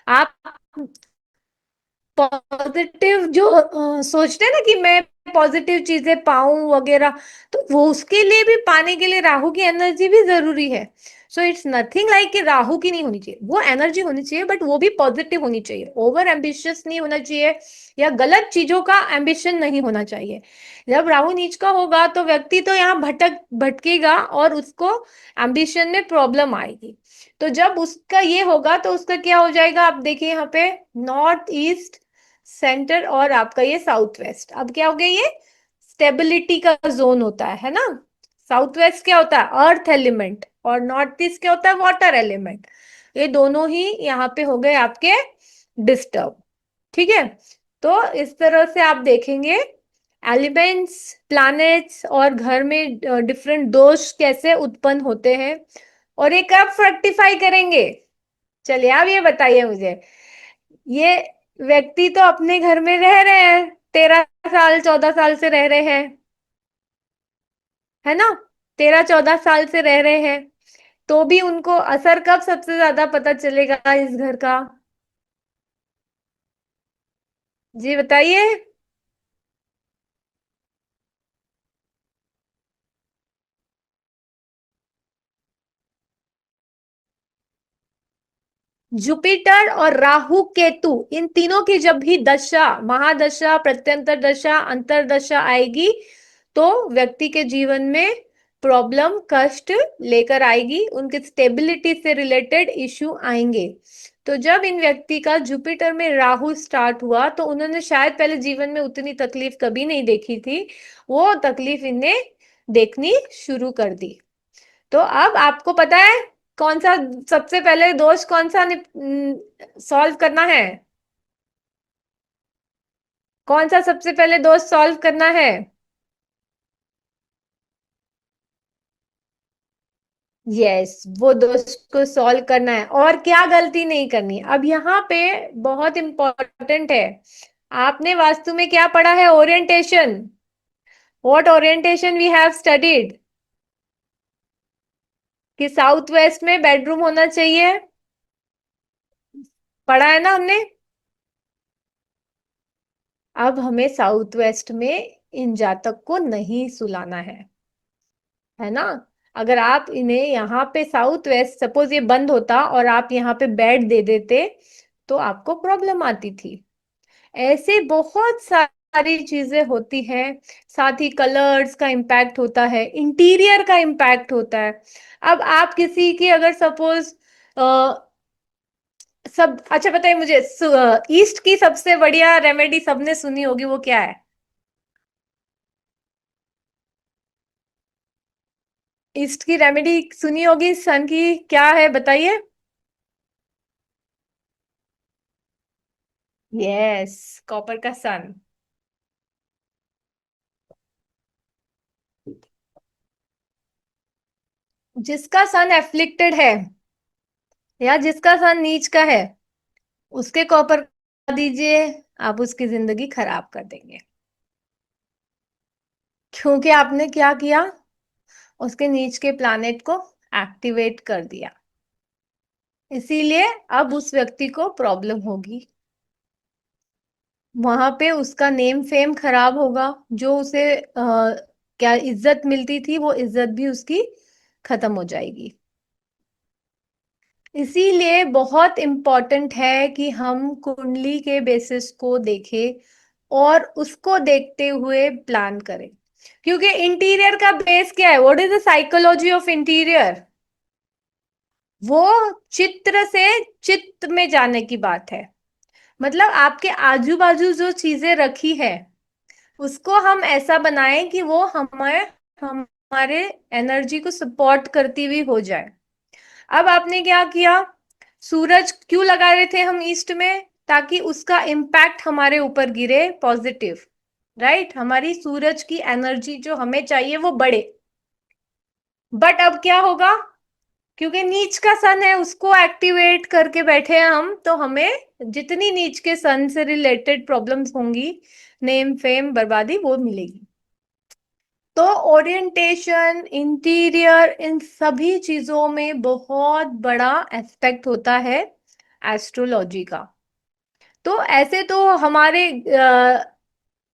आप पॉजिटिव जो सोचते हैं ना कि मैं पॉजिटिव चीजें पाऊं वगैरह, तो वो उसके लिए भी, पाने के लिए राहु की एनर्जी भी जरूरी है। सो इट्स नथिंग लाइक कि राहु की नहीं होनी चाहिए, वो एनर्जी होनी चाहिए, बट वो भी पॉजिटिव होनी चाहिए। ओवर एम्बिशियस नहीं होना चाहिए, या गलत चीजों का एम्बिशन नहीं होना चाहिए। जब राहु नीच का होगा तो व्यक्ति तो यहाँ भटकेगा, और उसको एम्बिशन में प्रॉब्लम आएगी। तो जब उसका ये होगा तो उसका क्या हो जाएगा? आप देखिए यहाँ पे नॉर्थ ईस्ट, सेंटर, और आपका ये साउथ वेस्ट। अब क्या हो गया? ये स्टेबिलिटी का जोन होता है ना। साउथ वेस्ट क्या होता है? अर्थ एलिमेंट, और नॉर्थ ईस्ट क्या होता है? Water element. ये दोनों ही यहाँ पे हो गए आपके डिस्टर्ब। ठीक है, तो इस तरह से आप देखेंगे एलिमेंट्स, प्लैनेट्स और घर में डिफरेंट दोष कैसे उत्पन्न होते हैं, और ये कब फ्रक्टिफाई करेंगे। चलिए आप ये बताइए मुझे। ये व्यक्ति तो अपने घर में रह रहे हैं, 13 साल 14 साल से रह रहे हैं, है ना, 13 14 साल से रह रहे हैं, तो भी उनको असर कब सबसे ज्यादा पता चलेगा इस घर का। जी बताइए। जुपिटर और राहु केतु, इन तीनों की जब भी दशा, महादशा, प्रत्यंतर दशा, अंतरदशा आएगी, तो व्यक्ति के जीवन में प्रॉब्लम, कष्ट लेकर आएगी, उनके स्टेबिलिटी से रिलेटेड इश्यू आएंगे। तो जब इन व्यक्ति का जुपिटर में राहु स्टार्ट हुआ, तो उन्होंने शायद पहले जीवन में उतनी तकलीफ कभी नहीं देखी थी, वो तकलीफ इन्हें देखनी शुरू कर दी। तो अब आपको पता है कौन सा सबसे पहले दोष, कौन सा सॉल्व करना है, कौन सा सबसे पहले दोष सॉल्व करना है। यस, वो दोष को सॉल्व करना है, और क्या गलती नहीं करनी। अब यहाँ पे बहुत इंपॉर्टेंट है, आपने वास्तु में क्या पढ़ा है, orientation. What orientation we have studied, कि साउथ वेस्ट में बेडरूम होना चाहिए, पढ़ा है ना हमने। अब हमें साउथ वेस्ट में इन जातक को नहीं सुलाना है ना। अगर आप इन्हें यहाँ पे साउथ वेस्ट, सपोज ये बंद होता और आप यहाँ पे बेड दे देते, तो आपको प्रॉब्लम आती थी। ऐसे बहुत सारी चीजें होती हैं। साथ ही कलर्स का इम्पैक्ट होता है, इंटीरियर का इम्पैक्ट होता है। अब आप किसी की अगर सपोज सब, अच्छा बताइए मुझे, ईस्ट की सबसे बढ़िया रेमेडी सबने सुनी होगी, वो क्या है। ईस्ट की रेमेडी सुनी होगी, सन की, क्या है बताइए। यस, कॉपर का सन। जिसका सन एफ्लिक्टेड है, या जिसका सन नीच का है, उसके कॉपर दीजिए, आप उसकी जिंदगी खराब कर देंगे। क्योंकि आपने क्या किया, उसके नीच के प्लानेट को एक्टिवेट कर दिया। इसीलिए अब उस व्यक्ति को प्रॉब्लम होगी, वहां पे उसका नेम फेम खराब होगा, जो उसे क्या इज्जत मिलती थी, वो इज्जत भी उसकी खत्म हो जाएगी। इसीलिए बहुत इंपॉर्टेंट है कि हम कुंडली के बेसिस को देखें और उसको देखते हुए प्लान करें। क्योंकि इंटीरियर का बेस क्या है, what is the psychology of interior, वो चित्र से चित्त में जाने की बात है। मतलब आपके आजू बाजू जो चीजें रखी है, उसको हम ऐसा बनाएं कि वो हमारे हमारे एनर्जी को सपोर्ट करती हुई हो जाए। अब आपने क्या किया, सूरज क्यों लगा रहे थे हम ईस्ट में, ताकि उसका इम्पैक्ट हमारे ऊपर गिरे पॉजिटिव, राइट, हमारी सूरज की एनर्जी जो हमें चाहिए वो बढ़े। बट अब क्या होगा, क्योंकि नीच का सन है, उसको एक्टिवेट करके बैठे हैं हम, तो हमें जितनी नीच के सन से रिलेटेड प्रॉब्लम्स होंगी, नेम फेम बर्बादी, वो मिलेगी। तो ओरिएंटेशन, इंटीरियर, इन सभी चीजों में बहुत बड़ा एस्पेक्ट होता है एस्ट्रोलॉजी का। तो ऐसे तो हमारे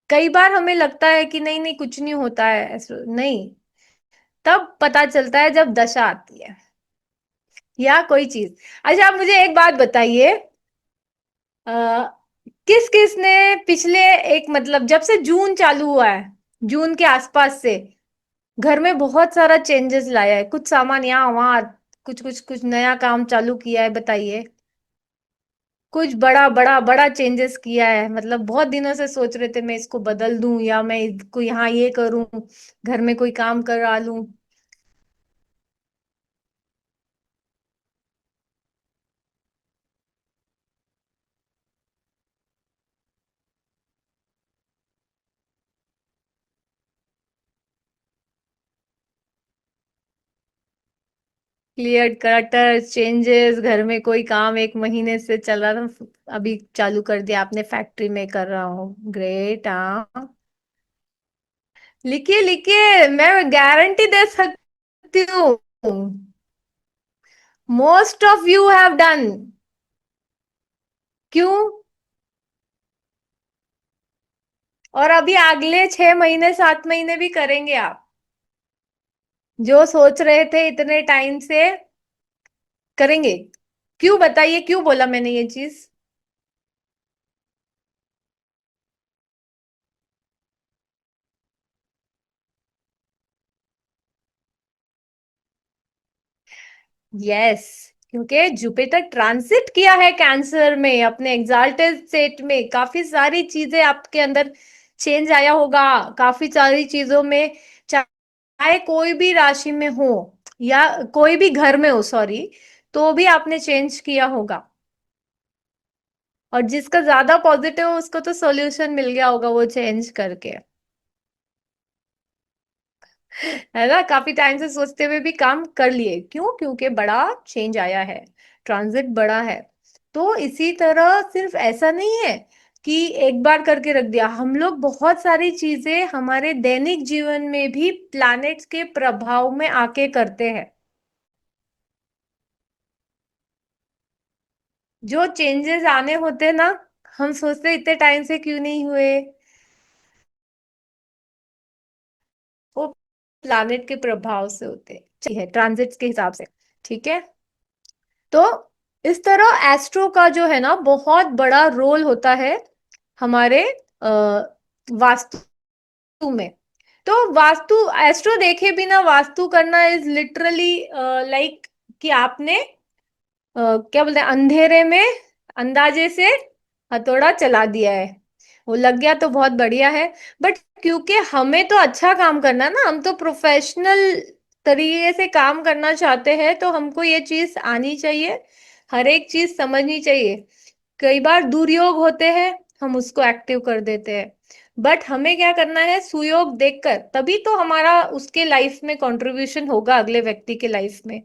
कई बार हमें लगता है कि नहीं नहीं कुछ नहीं होता है, नहीं, तब पता चलता है जब दशा आती है या कोई चीज। अच्छा आप मुझे एक बात बताइए, किस किस ने पिछले एक, मतलब जब से जून चालू हुआ है, जून के आसपास से घर में बहुत सारा चेंजेस लाया है, कुछ सामान यहाँ वहां, कुछ कुछ कुछ नया काम चालू किया है, बताइए। कुछ बड़ा बड़ा बड़ा चेंजेस किया है, मतलब बहुत दिनों से सोच रहे थे मैं इसको बदल दूं, या मैं इसको यहाँ ये करूं, घर में कोई काम करा लूं। क्लियर कटर चेंजेस, घर में कोई काम 1 महीने से चल रहा था, अभी चालू कर दिया आपने, फैक्ट्री में कर रहा हूँ, ग्रेट। हाँ, लिखिए लिखिए, मैं गारंटी दे सकती हूँ। Most of you have done. क्यों? और अभी अगले 6 महीने 7 महीने भी करेंगे आप, जो सोच रहे थे इतने टाइम से, करेंगे। क्यों बताइए, क्यों बोला मैंने ये चीज? यस, क्योंकि जुपिटर ट्रांसिट किया है कैंसर में, अपने एग्जाल्टेड स्टेट में, काफी सारी चीजें आपके अंदर चेंज आया होगा, काफी सारी चीजों में, चाहे कोई भी राशि में हो या कोई भी घर में हो, सॉरी, तो भी आपने चेंज किया होगा। और जिसका ज्यादा पॉजिटिव हो उसको तो सॉल्यूशन मिल गया होगा वो चेंज करके, है ना? काफी टाइम से सोचते हुए भी काम कर लिए, क्यों? क्योंकि बड़ा चेंज आया है, ट्रांजिट बड़ा है। तो इसी तरह सिर्फ ऐसा नहीं है कि एक बार करके रख दिया, हम लोग बहुत सारी चीजें हमारे दैनिक जीवन में भी प्लैनेट्स के प्रभाव में आके करते हैं। जो चेंजेस आने होते हैं ना, हम सोचते हैं इतने टाइम से क्यों नहीं हुए, वो प्लैनेट के प्रभाव से होते हैं, ठीक है, ट्रांजिट्स के हिसाब से। ठीक है। तो इस तरह एस्ट्रो का जो है ना बहुत बड़ा रोल होता है हमारे वास्तु में। तो वास्तु, एस्ट्रो देखे बिना वास्तु करना इज लिटरली लाइक कि आपने क्या बोलते हैं, अंधेरे में अंदाजे से हथौड़ा चला दिया है, वो लग गया तो बहुत बढ़िया है। बट क्योंकि हमें तो अच्छा काम करना है ना, हम तो प्रोफेशनल तरीके से काम करना चाहते हैं, तो हमको ये चीज आनी चाहिए, हर एक चीज समझनी चाहिए। कई बार दुर्योग होते हैं, हम उसको एक्टिव कर देते हैं, बट हमें क्या करना है, सुयोग देखकर, तभी तो हमारा उसके लाइफ में कंट्रीब्यूशन होगा, अगले व्यक्ति के लाइफ में।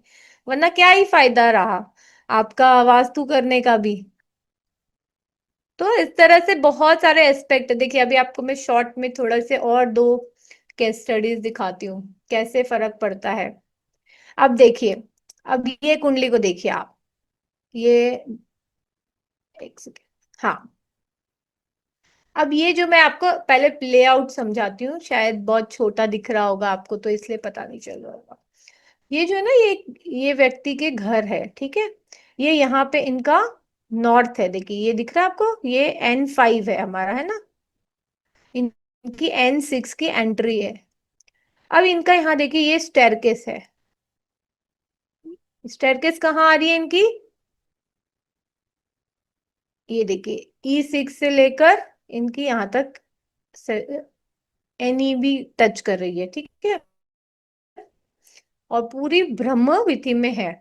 वरना क्या ही फायदा रहा आपका वास्तु करने का भी। तो इस तरह से बहुत सारे एस्पेक्ट, देखिए अभी आपको मैं शॉर्ट में थोड़ा से और दो केस स्टडीज दिखाती हूँ, कैसे फर्क पड़ता है। अब देखिए, अब ये कुंडली को देखिए आप, ये, एक सेकेंड, हाँ, अब ये जो मैं आपको पहले प्ले आउट समझाती हूँ, शायद बहुत छोटा दिख रहा होगा आपको तो इसलिए पता नहीं चल रहा होगा। ये जो है ना, ये व्यक्ति के घर है, ठीक है, ये यहाँ पे इनका नॉर्थ है, देखिए ये दिख रहा है आपको, ये N5 है हमारा, है ना? इनकी N6 की एंट्री है। अब इनका यहाँ देखिए ये स्टेरकेस है, स्टेरकेस कहाँ आ रही है इनकी, ये देखिए E6 से लेकर इनकी यहाँ तक NE भी टच कर रही है, ठीक है, और पूरी ब्रह्म विधि में है।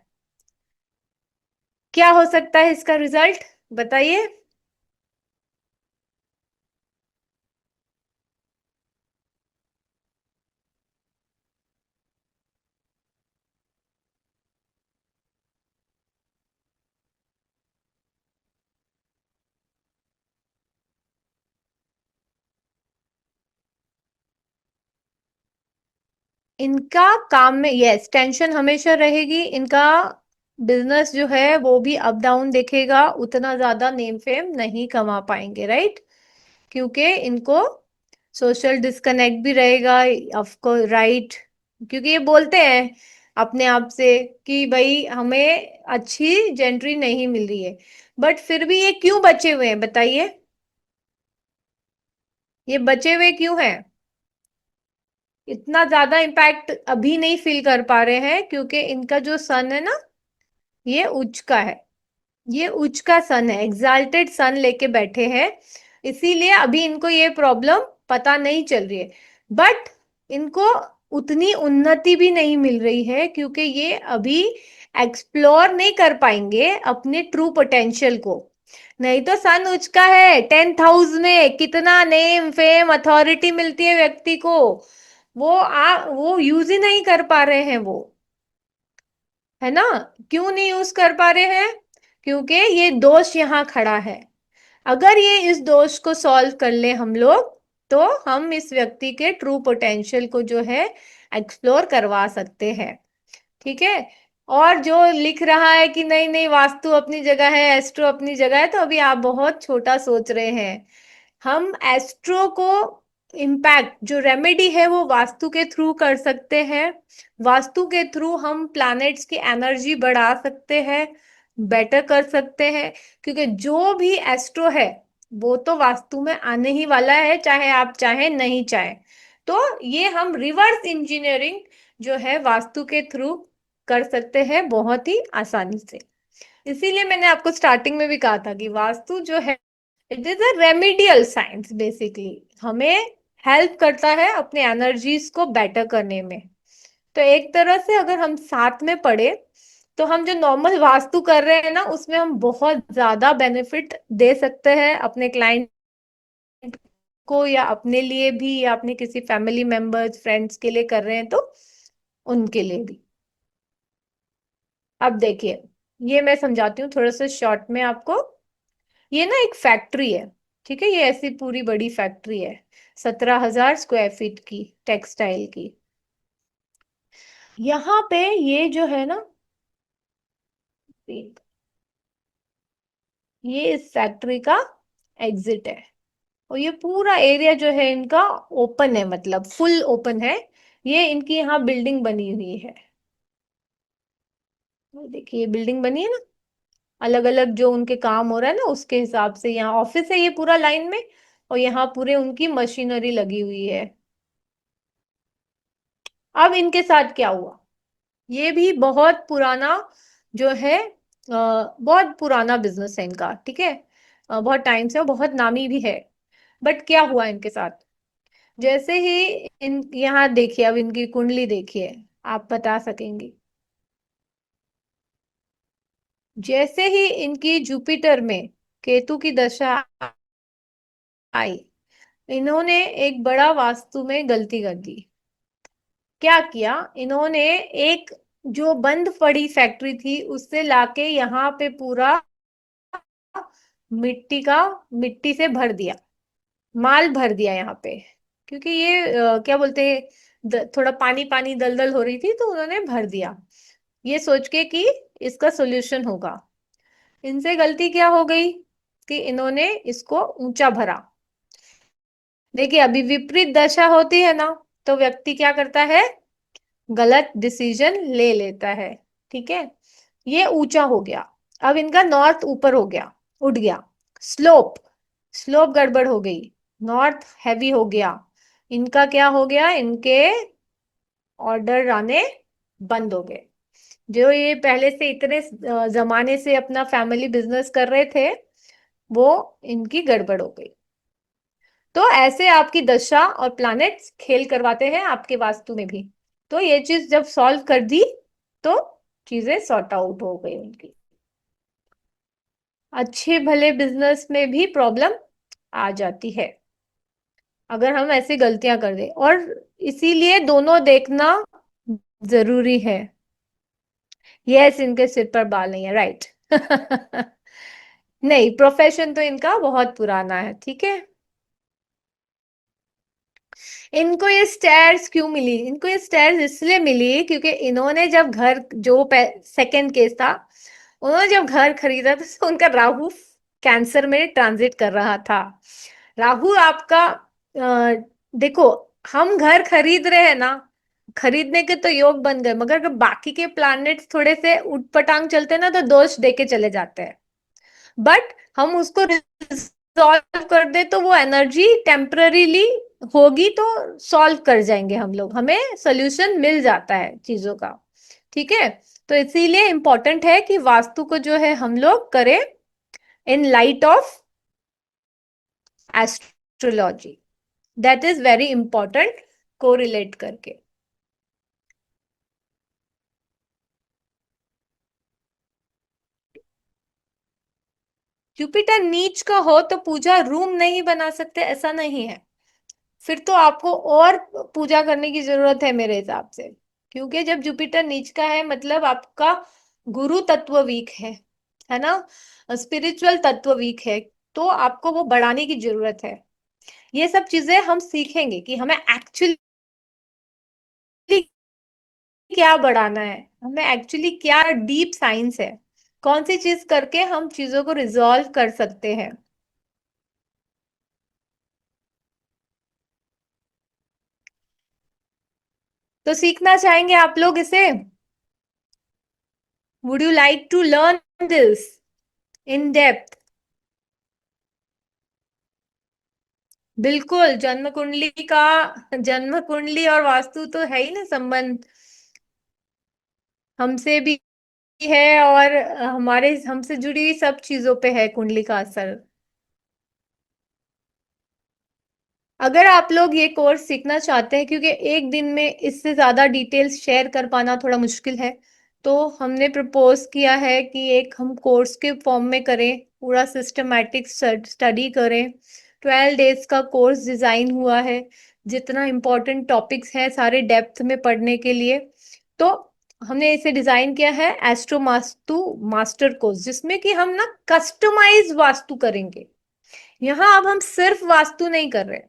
क्या हो सकता है इसका रिजल्ट, बताइए? इनका काम में, यस, टेंशन हमेशा रहेगी इनका, बिजनेस जो है वो भी अप डाउन देखेगा, उतना ज्यादा नेम फेम नहीं कमा पाएंगे, राइट? क्योंकि इनको सोशल डिस्कनेक्ट भी रहेगा, ऑफको राइट, क्योंकि ये बोलते हैं अपने आप से कि भाई हमें अच्छी जेंट्री नहीं मिल रही है, बट फिर भी ये क्यों बचे हुए हैं, बताइए? ये बचे हुए क्यों हैं? इतना ज्यादा इम्पैक्ट अभी नहीं फील कर पा रहे हैं क्योंकि इनका जो सन है ना, ये उच्च का है, ये उच्च का सन है, एग्जाल्टेड सन लेके बैठे हैं, इसीलिए अभी इनको ये प्रॉब्लम पता नहीं चल रही है। बट इनको उतनी उन्नति भी नहीं मिल रही है क्योंकि ये अभी एक्सप्लोर नहीं कर पाएंगे अपने ट्रू पोटेंशियल को। नहीं तो सन उच्च का है, 10th हाउस में कितना नेम फेम अथॉरिटी मिलती है व्यक्ति को, वो यूज ही नहीं कर पा रहे हैं वो, है ना? क्यों नहीं यूज कर पा रहे हैं? क्योंकि ये दोष यहाँ खड़ा है। अगर ये इस दोष को सॉल्व कर ले हम लोग, तो हम इस व्यक्ति के ट्रू पोटेंशियल को जो है एक्सप्लोर करवा सकते हैं। ठीक है। और जो लिख रहा है कि नहीं नहीं वास्तु अपनी जगह है, एस्ट्रो अपनी जगह है, तो अभी आप बहुत छोटा सोच रहे हैं। हम एस्ट्रो को इम्पैक्ट जो रेमेडी है वो वास्तु के थ्रू कर सकते हैं। वास्तु के थ्रू हम प्लैनेट्स की एनर्जी बढ़ा सकते हैं, बेटर कर सकते हैं। क्योंकि जो भी एस्ट्रो है वो तो वास्तु में आने ही वाला है, चाहे आप चाहे नहीं चाहे। तो ये हम रिवर्स इंजीनियरिंग जो है वास्तु के थ्रू कर सकते हैं बहुत ही आसानी से। इसीलिए मैंने आपको स्टार्टिंग में भी कहा था कि वास्तु जो है it is a remedial science, basically हमें हेल्प करता है अपने एनर्जीज को बेटर करने में। तो एक तरह से अगर हम साथ में पढ़े, तो हम जो नॉर्मल वास्तु कर रहे हैं ना उसमें हम बहुत ज्यादा बेनिफिट दे सकते हैं अपने क्लाइंट को, या अपने लिए भी, या अपने किसी फैमिली मेंबर्स फ्रेंड्स के लिए कर रहे हैं तो उनके लिए भी। अब देखिए, ये मैं समझाती हूँ थोड़ा सा शॉर्ट में आपको। ये ना एक फैक्ट्री है, ठीक है? ये ऐसी पूरी बड़ी फैक्ट्री है, 17,000 स्क्वायर फीट की, टेक्सटाइल की। यहाँ पे ये जो है ना, ये इस फैक्ट्री का एग्जिट है। और ये पूरा एरिया जो है इनका ओपन है, मतलब फुल ओपन है। ये इनकी यहाँ बिल्डिंग बनी हुई है। तो देखिए ये बिल्डिंग बनी है ना, अलग अलग जो उनके काम हो रहा है ना उसके हिसाब से। यहाँ ऑफिस है ये पूरा लाइन में, और यहाँ पूरे उनकी मशीनरी लगी हुई है। अब इनके साथ क्या हुआ? ये भी बहुत पुराना जो है, बहुत पुराना बिजनेस है इनका, ठीक है? बहुत टाइम से, और बहुत नामी भी है। बट क्या हुआ इनके साथ? जैसे ही इन यहाँ देखिए, अब इनकी कुंडली देखिए, आप बता सकेंगे। जैसे ही इनकी जुपिटर में केतु की दशा आई, इन्होंने एक बड़ा वास्तु में गलती कर दी। क्या किया इन्होंने? एक जो बंद पड़ी फैक्ट्री थी उससे लाके यहाँ पे पूरा मिट्टी का, मिट्टी से भर दिया, माल भर दिया यहाँ पे। क्योंकि ये क्या बोलते हैं, थोड़ा पानी पानी दलदल हो रही थी तो उन्होंने भर दिया, ये सोच के कि इसका सोल्यूशन होगा। इनसे गलती क्या हो गई कि इन्होंने इसको ऊंचा भरा। देखिए अभी विपरीत दशा होती है ना, तो व्यक्ति क्या करता है? गलत डिसीजन ले लेता है। ठीक है। ये ऊंचा हो गया। अब इनका नॉर्थ ऊपर हो गया, उठ गया। स्लोप, स्लोप गड़बड़ हो गई, नॉर्थ हैवी हो गया। इनका क्या हो गया? इनके ऑर्डर आने बंद हो गए। जो ये पहले से इतने जमाने से अपना फैमिली बिजनेस कर रहे थे, वो इनकी गड़बड़ हो गई। तो ऐसे आपकी दशा और प्लैनेट्स खेल करवाते हैं आपके वास्तु में भी। तो ये चीज जब सॉल्व कर दी, तो चीजें सॉर्ट आउट हो गई उनकी। अच्छे भले बिजनेस में भी प्रॉब्लम आ जाती है अगर हम ऐसी गलतियां कर दे, और इसीलिए दोनों देखना जरूरी है। यस, इनके सिर पर बाल नहीं है, राइट। नहीं, प्रोफेशन तो इनका बहुत पुराना है, ठीक है। इनको ये स्टेयर्स क्यों मिली? इनको ये स्टेयर्स इसलिए मिली क्योंकि इन्होंने जब घर, जो सेकंड केस था, उन्होंने जब घर खरीदा था तो उनका राहु कैंसर में ट्रांजिट कर रहा था। राहु आपका देखो, हम घर खरीद रहे हैं ना, खरीदने के तो योग बन गए, मगर अगर बाकी के प्लैनेट्स थोड़े से उठपटांग चलते हैं ना, तो दोष देके चले जाते हैं। बट हम उसको रिजॉल्व कर दे तो वो एनर्जी टेम्पररीली होगी, तो सॉल्व कर जाएंगे हम लोग, हमें सोल्यूशन मिल जाता है चीजों का। ठीक है। तो इसीलिए इंपॉर्टेंट है कि वास्तु को जो है हम लोग करें in light of astrology. That is very important, correlate करके। जुपिटर नीच का हो तो पूजा रूम नहीं बना सकते, ऐसा नहीं है। फिर तो आपको और पूजा करने की जरूरत है मेरे हिसाब से। क्योंकि जब जुपिटर नीच का है मतलब आपका गुरु तत्व वीक है ना, स्पिरिचुअल तत्व वीक है, तो आपको वो बढ़ाने की जरूरत है। ये सब चीजें हम सीखेंगे कि हमें एक्चुअली क्या बढ़ाना है, हमें एक्चुअली क्या डीप साइंस है, कौन सी चीज करके हम चीजों को रिजॉल्व कर सकते हैं। तो सीखना चाहेंगे आप लोग इसे? Would you like to learn this in depth? बिल्कुल, जन्म कुंडली और वास्तु तो है ही ना संबंध, हमसे भी है और हमारे हमसे जुड़ी हुई सब चीजों पे है कुंडली का असर। अगर आप लोग ये कोर्स सीखना चाहते हैं, क्योंकि एक दिन में इससे ज्यादा डिटेल्स शेयर कर पाना थोड़ा मुश्किल है, तो हमने प्रपोज किया है कि एक हम कोर्स के फॉर्म में करें, पूरा सिस्टमैटिक स्टडी करें। 12 डेज का कोर्स डिजाइन हुआ है, जितना इम्पोर्टेंट टॉपिक्स हैं सारे डेप्थ में पढ़ने के लिए। तो हमने इसे डिजाइन किया है एस्ट्रो वास्तु मास्टर कोर्स, जिसमें कि हम ना कस्टमाइज वास्तु करेंगे। यहाँ अब हम सिर्फ वास्तु नहीं कर रहे,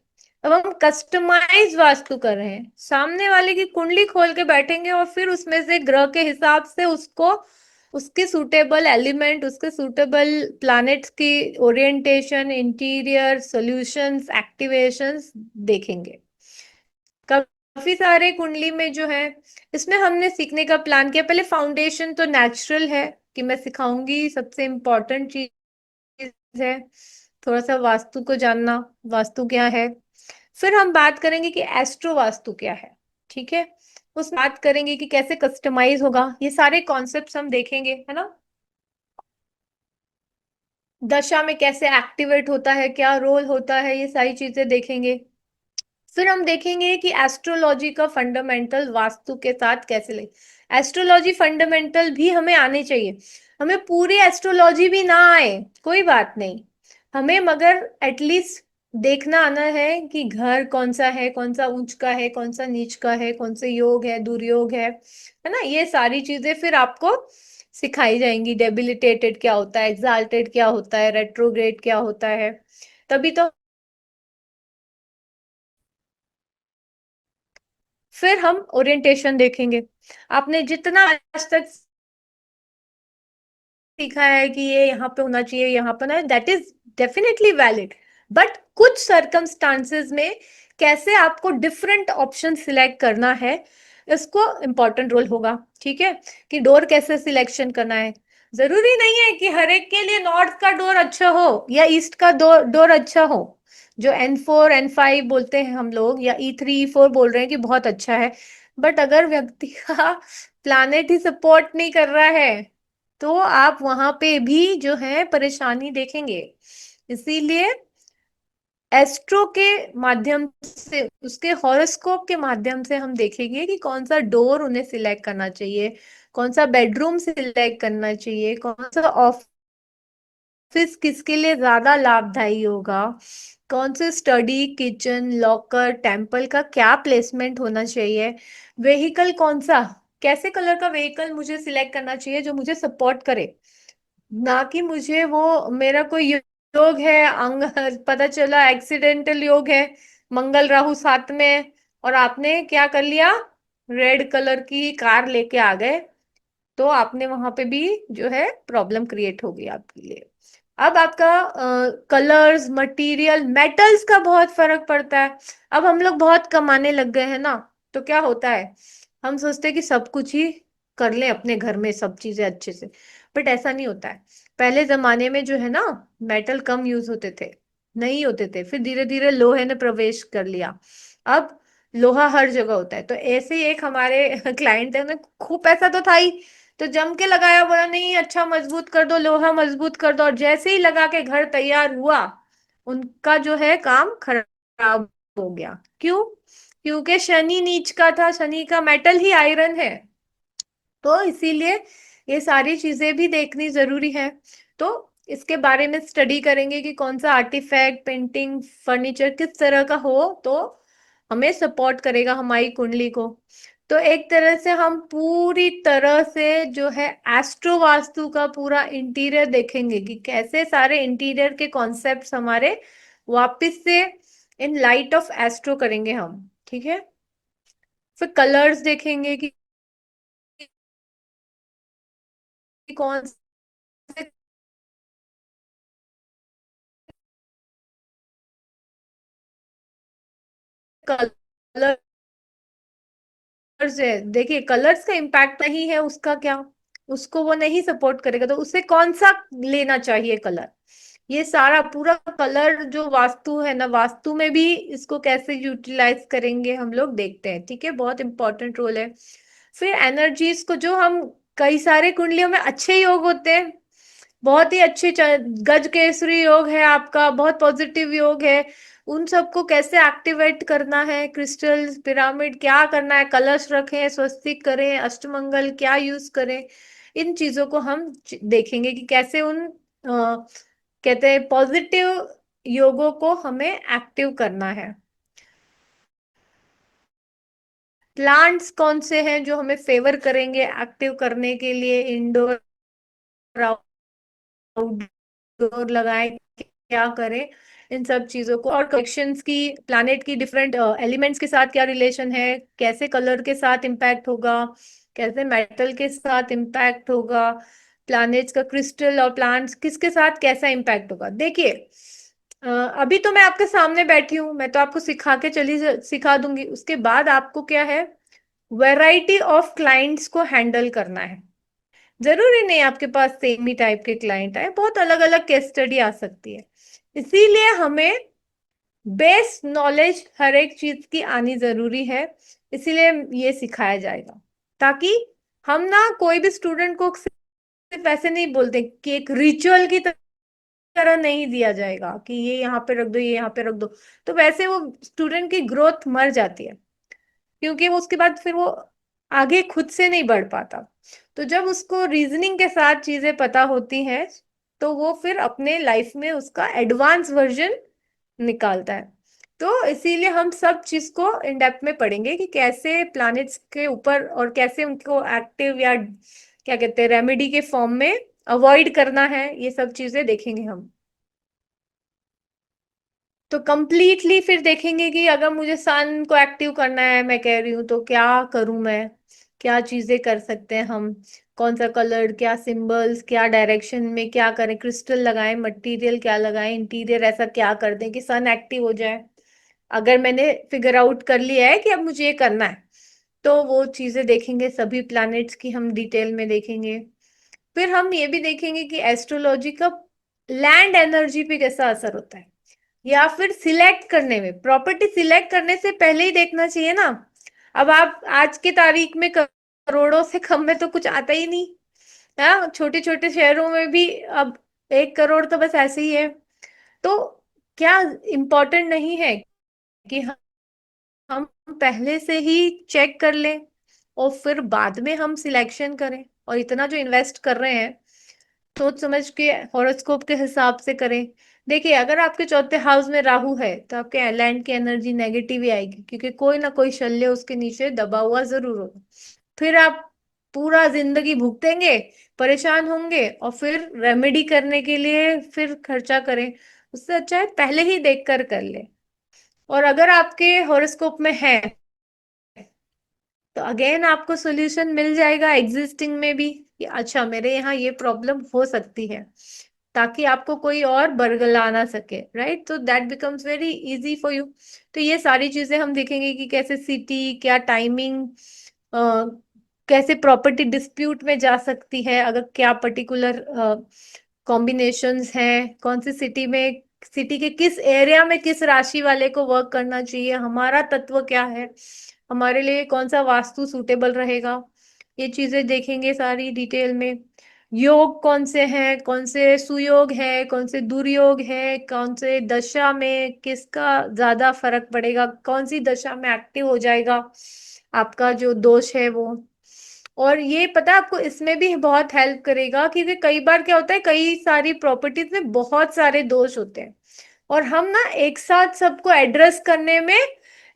अब हम कस्टमाइज वास्तु कर रहे हैं। सामने वाले की कुंडली खोल के बैठेंगे और फिर उसमें से ग्रह के हिसाब से उसको, उसके सूटेबल एलिमेंट, उसके सूटेबल प्लैनेट्स की ओरिएंटेशन, इंटीरियर सॉल्यूशंस, एक्टिवेशंस देखेंगे। काफी सारे कुंडली में जो है, इसमें हमने सीखने का प्लान किया। पहले फाउंडेशन तो नेचुरल है कि मैं सिखाऊंगी, सबसे इम्पोर्टेंट चीज है थोड़ा सा वास्तु को जानना, वास्तु क्या है। फिर हम बात करेंगे कि एस्ट्रो वास्तु क्या है, ठीक है। उस बात करेंगे कि कैसे कस्टमाइज होगा, ये सारे कॉन्सेप्ट्स हम देखेंगे, है ना। दशा में कैसे एक्टिवेट होता है, क्या रोल होता है, ये सारी चीजें देखेंगे। फिर हम देखेंगे कि एस्ट्रोलॉजी का फंडामेंटल वास्तु के साथ कैसे ले। एस्ट्रोलॉजी फंडामेंटल भी हमें आने चाहिए, हमें पूरी एस्ट्रोलॉजी भी ना आए कोई बात नहीं, हमें मगर एटलीस्ट देखना आना है कि घर कौन सा है, कौन सा उच्च का है, कौन सा नीच का है, कौन से योग है, दुर्योग है ना। ये सारी चीजें फिर आपको सिखाई जाएंगी। डेबिलिटेटेड क्या होता है, एग्जाल्टेड क्या होता है, रेट्रोग्रेड क्या होता है। तभी तो। फिर हम ओरिएंटेशन देखेंगे। आपने जितना आज तक सीखा है कि ये यहाँ पे होना चाहिए, यहाँ पे ना, that is definitely valid, but कुछ सर्कमस्टांसेस में कैसे आपको डिफरेंट ऑप्शन सिलेक्ट करना है, इसको इम्पोर्टेंट रोल होगा, ठीक है। कि डोर कैसे सिलेक्शन करना है, जरूरी नहीं है कि हर एक के लिए नॉर्थ का डोर अच्छा हो या ईस्ट का डोर अच्छा हो। जो N4 N5 बोलते हैं हम लोग, या E3 E4 बोल रहे हैं कि बहुत अच्छा है, बट अगर व्यक्ति का प्लानेट ही सपोर्ट नहीं कर रहा है, तो आप वहां पे भी जो है परेशानी देखेंगे। इसीलिए एस्ट्रो के माध्यम से, उसके हॉरोस्कोप के माध्यम से हम देखेंगे कि कौन सा डोर उन्हें सिलेक्ट करना चाहिए, कौन सा बेडरूम सिलेक्ट करना चाहिए, कौन सा ऑफिस किसके लिए ज्यादा लाभदायी होगा, कौन से स्टडी, किचन, लॉकर, टेम्पल का क्या प्लेसमेंट होना चाहिए, व्हीकल कौन सा, कैसे कलर का व्हीकल मुझे सिलेक्ट करना चाहिए जो मुझे सपोर्ट करे। ना कि मुझे वो, मेरा कोई योग है अंग, पता चला एक्सीडेंटल योग है, मंगल राहु साथ में, और आपने क्या कर लिया, रेड कलर की कार लेके आ गए, तो आपने वहां पे भी जो है प्रॉब्लम क्रिएट होगी आपके लिए। अब आपका कलर्स, मटेरियल, मेटल्स का बहुत फर्क पड़ता है। अब हम लोग बहुत कमाने लग गए हैं ना, तो क्या होता है, हम सोचते हैं कि सब कुछ ही कर लें अपने घर में, सब चीजें अच्छे से, बट ऐसा नहीं होता है। पहले जमाने में जो है ना, मेटल कम यूज होते थे, नहीं होते थे, फिर धीरे धीरे लोहे ने प्रवेश कर लिया। अब लोहा हर जगह होता है। तो ऐसे ही एक हमारे क्लाइंट थे, उन्हें खूब पैसा तो था ही, तो जम के लगाया, बोला नहीं अच्छा मजबूत कर दो, लोहा मजबूत कर दो, और जैसे ही लगा के घर तैयार हुआ, उनका जो है काम खराब हो गया। क्यों? क्योंकि शनि नीच का था, शनि का मेटल ही आयरन है। तो इसीलिए ये सारी चीजें भी देखनी जरूरी है। तो इसके बारे में स्टडी करेंगे कि कौन सा आर्टिफैक्ट, पेंटिंग, फर्नीचर किस तरह का हो तो हमें सपोर्ट करेगा हमारी कुंडली को। तो एक तरह से हम पूरी तरह से जो है एस्ट्रो वास्तु का पूरा इंटीरियर देखेंगे कि कैसे सारे इंटीरियर के कॉन्सेप्ट्स हमारे वापस से इन लाइट ऑफ एस्ट्रो करेंगे हम, ठीक है। फिर कलर्स देखेंगे कि कौन से कलर है। देखिए कलर्स का इम्पैक्ट नहीं है उसका क्या, उसको वो नहीं सपोर्ट करेगा, तो उसे कौन सा लेना चाहिए कलर। ये सारा पूरा कलर जो वास्तु है ना, वास्तु में भी इसको कैसे यूटिलाइज करेंगे हम लोग देखते हैं, ठीक है। बहुत इंपॉर्टेंट रोल है। फिर एनर्जीज को जो हम, कई सारे कुंडलियों में अच्छे योग होते हैं, बहुत ही अच्छे गज केसरी योग है आपका, बहुत पॉजिटिव योग है। उन सबको कैसे एक्टिवेट करना है, क्रिस्टल पिरामिड क्या करना है, कलश रखें, स्वस्तिक करें, अष्टमंगल क्या यूज करें, इन चीजों को हम देखेंगे कि कैसे उन कहते हैं पॉजिटिव योगों को हमें एक्टिव करना है। प्लांट्स कौन से हैं जो हमें फेवर करेंगे एक्टिव करने के लिए, इंडोर आउटडोर लगाएं, क्या करें, इन सब चीजों को। और कनेक्शंस की, प्लैनेट की डिफरेंट एलिमेंट्स के साथ क्या रिलेशन है, कैसे कलर के साथ इम्पैक्ट होगा, कैसे मेटल के साथ इम्पैक्ट होगा, प्लैनेट्स का क्रिस्टल और प्लांट्स किसके साथ कैसा इम्पैक्ट होगा। देखिए अभी तो मैं आपके सामने बैठी हूं, मैं तो आपको सिखा के चली सिखा दूंगी, उसके बाद आपको क्या है, वैरायटी ऑफ क्लाइंट्स को हैंडल करना है। जरूरी नहीं आपके पास सेम ही टाइप के क्लाइंट आए, बहुत अलग अलग केस स्टडी आ सकती है। इसीलिए हमें बेस नॉलेज हर एक चीज की आनी जरूरी है। इसीलिए ये सिखाया जाएगा, ताकि हम ना कोई भी स्टूडेंट को सिर्फ ऐसे नहीं बोलते कि एक रिचुअल की तरह नहीं दिया जाएगा कि ये यहाँ पे रख दो, ये यहाँ पे रख दो, तो वैसे वो स्टूडेंट की ग्रोथ मर जाती है, क्योंकि वो उसके बाद फिर वो आगे खुद से नहीं बढ़ पाता। तो जब उसको रीजनिंग के साथ चीजें पता होती हैं, तो वो फिर अपने लाइफ में उसका एडवांस वर्जन निकालता है। तो इसीलिए हम सब चीज को इन डेप्थ में पढ़ेंगे कि कैसे प्लैनेट्स के ऊपर और कैसे उनको एक्टिव या क्या कहते हैं रेमेडी के फॉर्म में अवॉइड करना है, ये सब चीजें देखेंगे हम। तो कंप्लीटली फिर देखेंगे कि अगर मुझे सन को एक्टिव करना है, मैं कह रही हूँ, तो क्या करूं मैं, क्या चीजें कर सकते हैं हम, कौन सा कलर, क्या सिंबल्स, क्या डायरेक्शन में क्या करें, क्रिस्टल लगाएं, मटेरियल क्या लगाएं, इंटीरियर ऐसा क्या कर दें कि सन एक्टिव हो जाए। अगर मैंने फिगर आउट कर लिया है कि अब मुझे ये करना है, तो वो चीजें देखेंगे, सभी प्लैनेट्स की हम डिटेल में देखेंगे। फिर हम ये भी देखेंगे कि एस्ट्रोलॉजी का लैंड एनर्जी पे कैसा असर होता है, या फिर सिलेक्ट करने में, प्रॉपर्टी सिलेक्ट करने से पहले ही देखना चाहिए ना। अब आप आज के तारीख में करोड़ों से कम में तो कुछ आता ही नहीं, हाँ, छोटे छोटे शहरों में भी अब 1 करोड़ तो बस ऐसे ही है। तो क्या इम्पोर्टेंट नहीं है कि हम पहले से ही चेक कर लें और फिर बाद में हम सिलेक्शन करें, और इतना जो इन्वेस्ट कर रहे हैं सोच समझ के हॉरोस्कोप के हिसाब से करें। देखिए अगर आपके चौथे हाउस में राहु है तो आपके लैंड की एनर्जी नेगेटिव ही आएगी, क्योंकि कोई ना कोई शल्य उसके नीचे दबा हुआ जरूर होगा। फिर आप पूरा जिंदगी भुगतेंगे, परेशान होंगे, और फिर रेमेडी करने के लिए फिर खर्चा करें। उससे अच्छा है पहले ही देख कर ले। और अगर आपके हॉरोस्कोप में है तो अगेन आपको सोल्यूशन मिल जाएगा एग्जिस्टिंग में भी, कि अच्छा मेरे यहाँ ये प्रॉब्लम हो सकती है, ताकि आपको कोई और बरगला ना सके, राइट। तो that becomes very easy for you. तो ये सारी चीजें हम देखेंगे कि कैसे सिटी, क्या टाइमिंग, कैसे प्रॉपर्टी डिस्प्यूट में जा सकती है, अगर क्या पर्टिकुलर कॉम्बिनेशंस हैं, कौन सी सिटी में, सिटी के किस एरिया में किस राशि वाले को वर्क करना चाहिए, हमारा तत्व क्या है, हमारे लिए कौन सा वास्तु सूटेबल रहेगा, ये चीजें देखेंगे सारी डिटेल में। योग कौन से हैं, कौन से सुयोग है, कौन से दुर्योग है, कौन से दशा में किसका ज्यादा फर्क पड़ेगा, कौन सी दशा में एक्टिव हो जाएगा आपका जो दोष है वो। और ये पता है आपको इसमें भी बहुत हेल्प करेगा, क्योंकि कई बार क्या होता है, कई सारी प्रॉपर्टीज में बहुत सारे दोष होते हैं, और हम ना एक साथ सबको एड्रेस करने में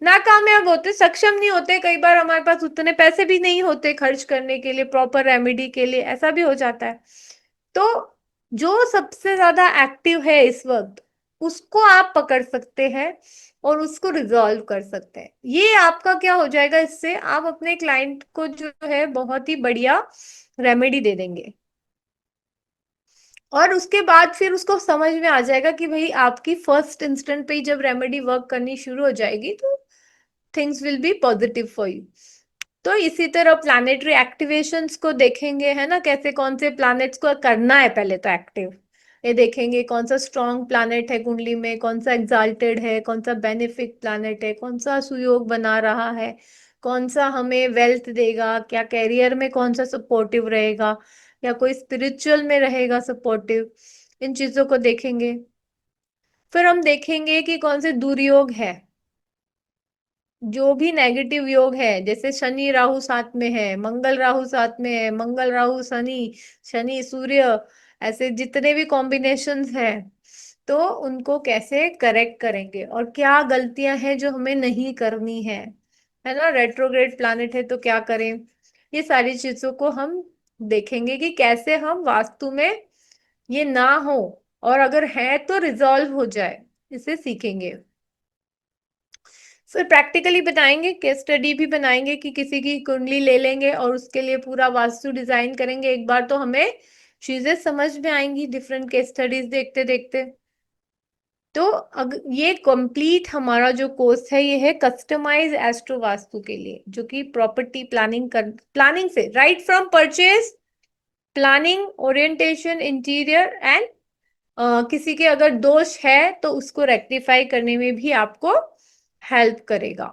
नाकामयाब होते, सक्षम नहीं होते, कई बार हमारे पास उतने पैसे भी नहीं होते खर्च करने के लिए, प्रॉपर रेमेडी के लिए, ऐसा भी हो जाता है। तो जो सबसे ज्यादा एक्टिव है इस वक्त, उसको आप पकड़ सकते हैं और उसको रिजॉल्व कर सकते हैं। ये आपका क्या हो जाएगा, इससे आप अपने क्लाइंट को जो है बहुत ही बढ़िया रेमेडी दे देंगे। और उसके बाद फिर उसको समझ में आ जाएगा कि भाई आपकी फर्स्ट इंस्टेंट पे ही जब रेमेडी वर्क करनी शुरू हो जाएगी तो things will be positive for you. तो इसी तरह प्लैनेटरी एक्टिवेशंस को देखेंगे, है ना, कैसे कौन से प्लैनेट्स को करना है पहले तो एक्टिव। ये देखेंगे कौन सा स्ट्रॉन्ग प्लैनेट है कुंडली में, कौन सा एग्जाल्टेड है, कौन सा बेनिफिक प्लैनेट है, कौन सा सुयोग बना रहा है, कौन सा हमें वेल्थ देगा, क्या कैरियर में कौन सा सपोर्टिव रहेगा, या कोई स्पिरिचुअल में रहेगा सपोर्टिव। इन चीजों को देखेंगे। फिर हम देखेंगे कि कौन से दुर्योग है, जो भी नेगेटिव योग है, जैसे शनि राहु साथ में है, मंगल राहु साथ में है, मंगल राहु शनि, शनि सूर्य, ऐसे जितने भी कॉम्बिनेशंस हैं, तो उनको कैसे करेक्ट करेंगे, और क्या गलतियां हैं जो हमें नहीं करनी है ना, रेट्रोग्रेड प्लैनेट है तो क्या करें। ये सारी चीजों को हम देखेंगे कि कैसे हम वास्तु में ये ना हो, और अगर है तो रिजॉल्व हो जाए, इसे सीखेंगे। फिर प्रैक्टिकली बताएंगे, केस स्टडी भी बनाएंगे कि किसी की कुंडली ले लेंगे और उसके लिए पूरा वास्तु डिजाइन करेंगे एक बार, तो हमें चीजें समझ में आएंगी डिफरेंट केस स्टडीज देखते देखते। तो ये कंप्लीट हमारा जो कोर्स है ये है कस्टमाइज एस्ट्रो वास्तु के लिए, जो कि प्रॉपर्टी प्लानिंग कर, प्लानिंग से right from purchase, planning, orientation, interior and किसी के अगर दोष है तो उसको रेक्टिफाई करने में भी आपको हेल्प करेगा।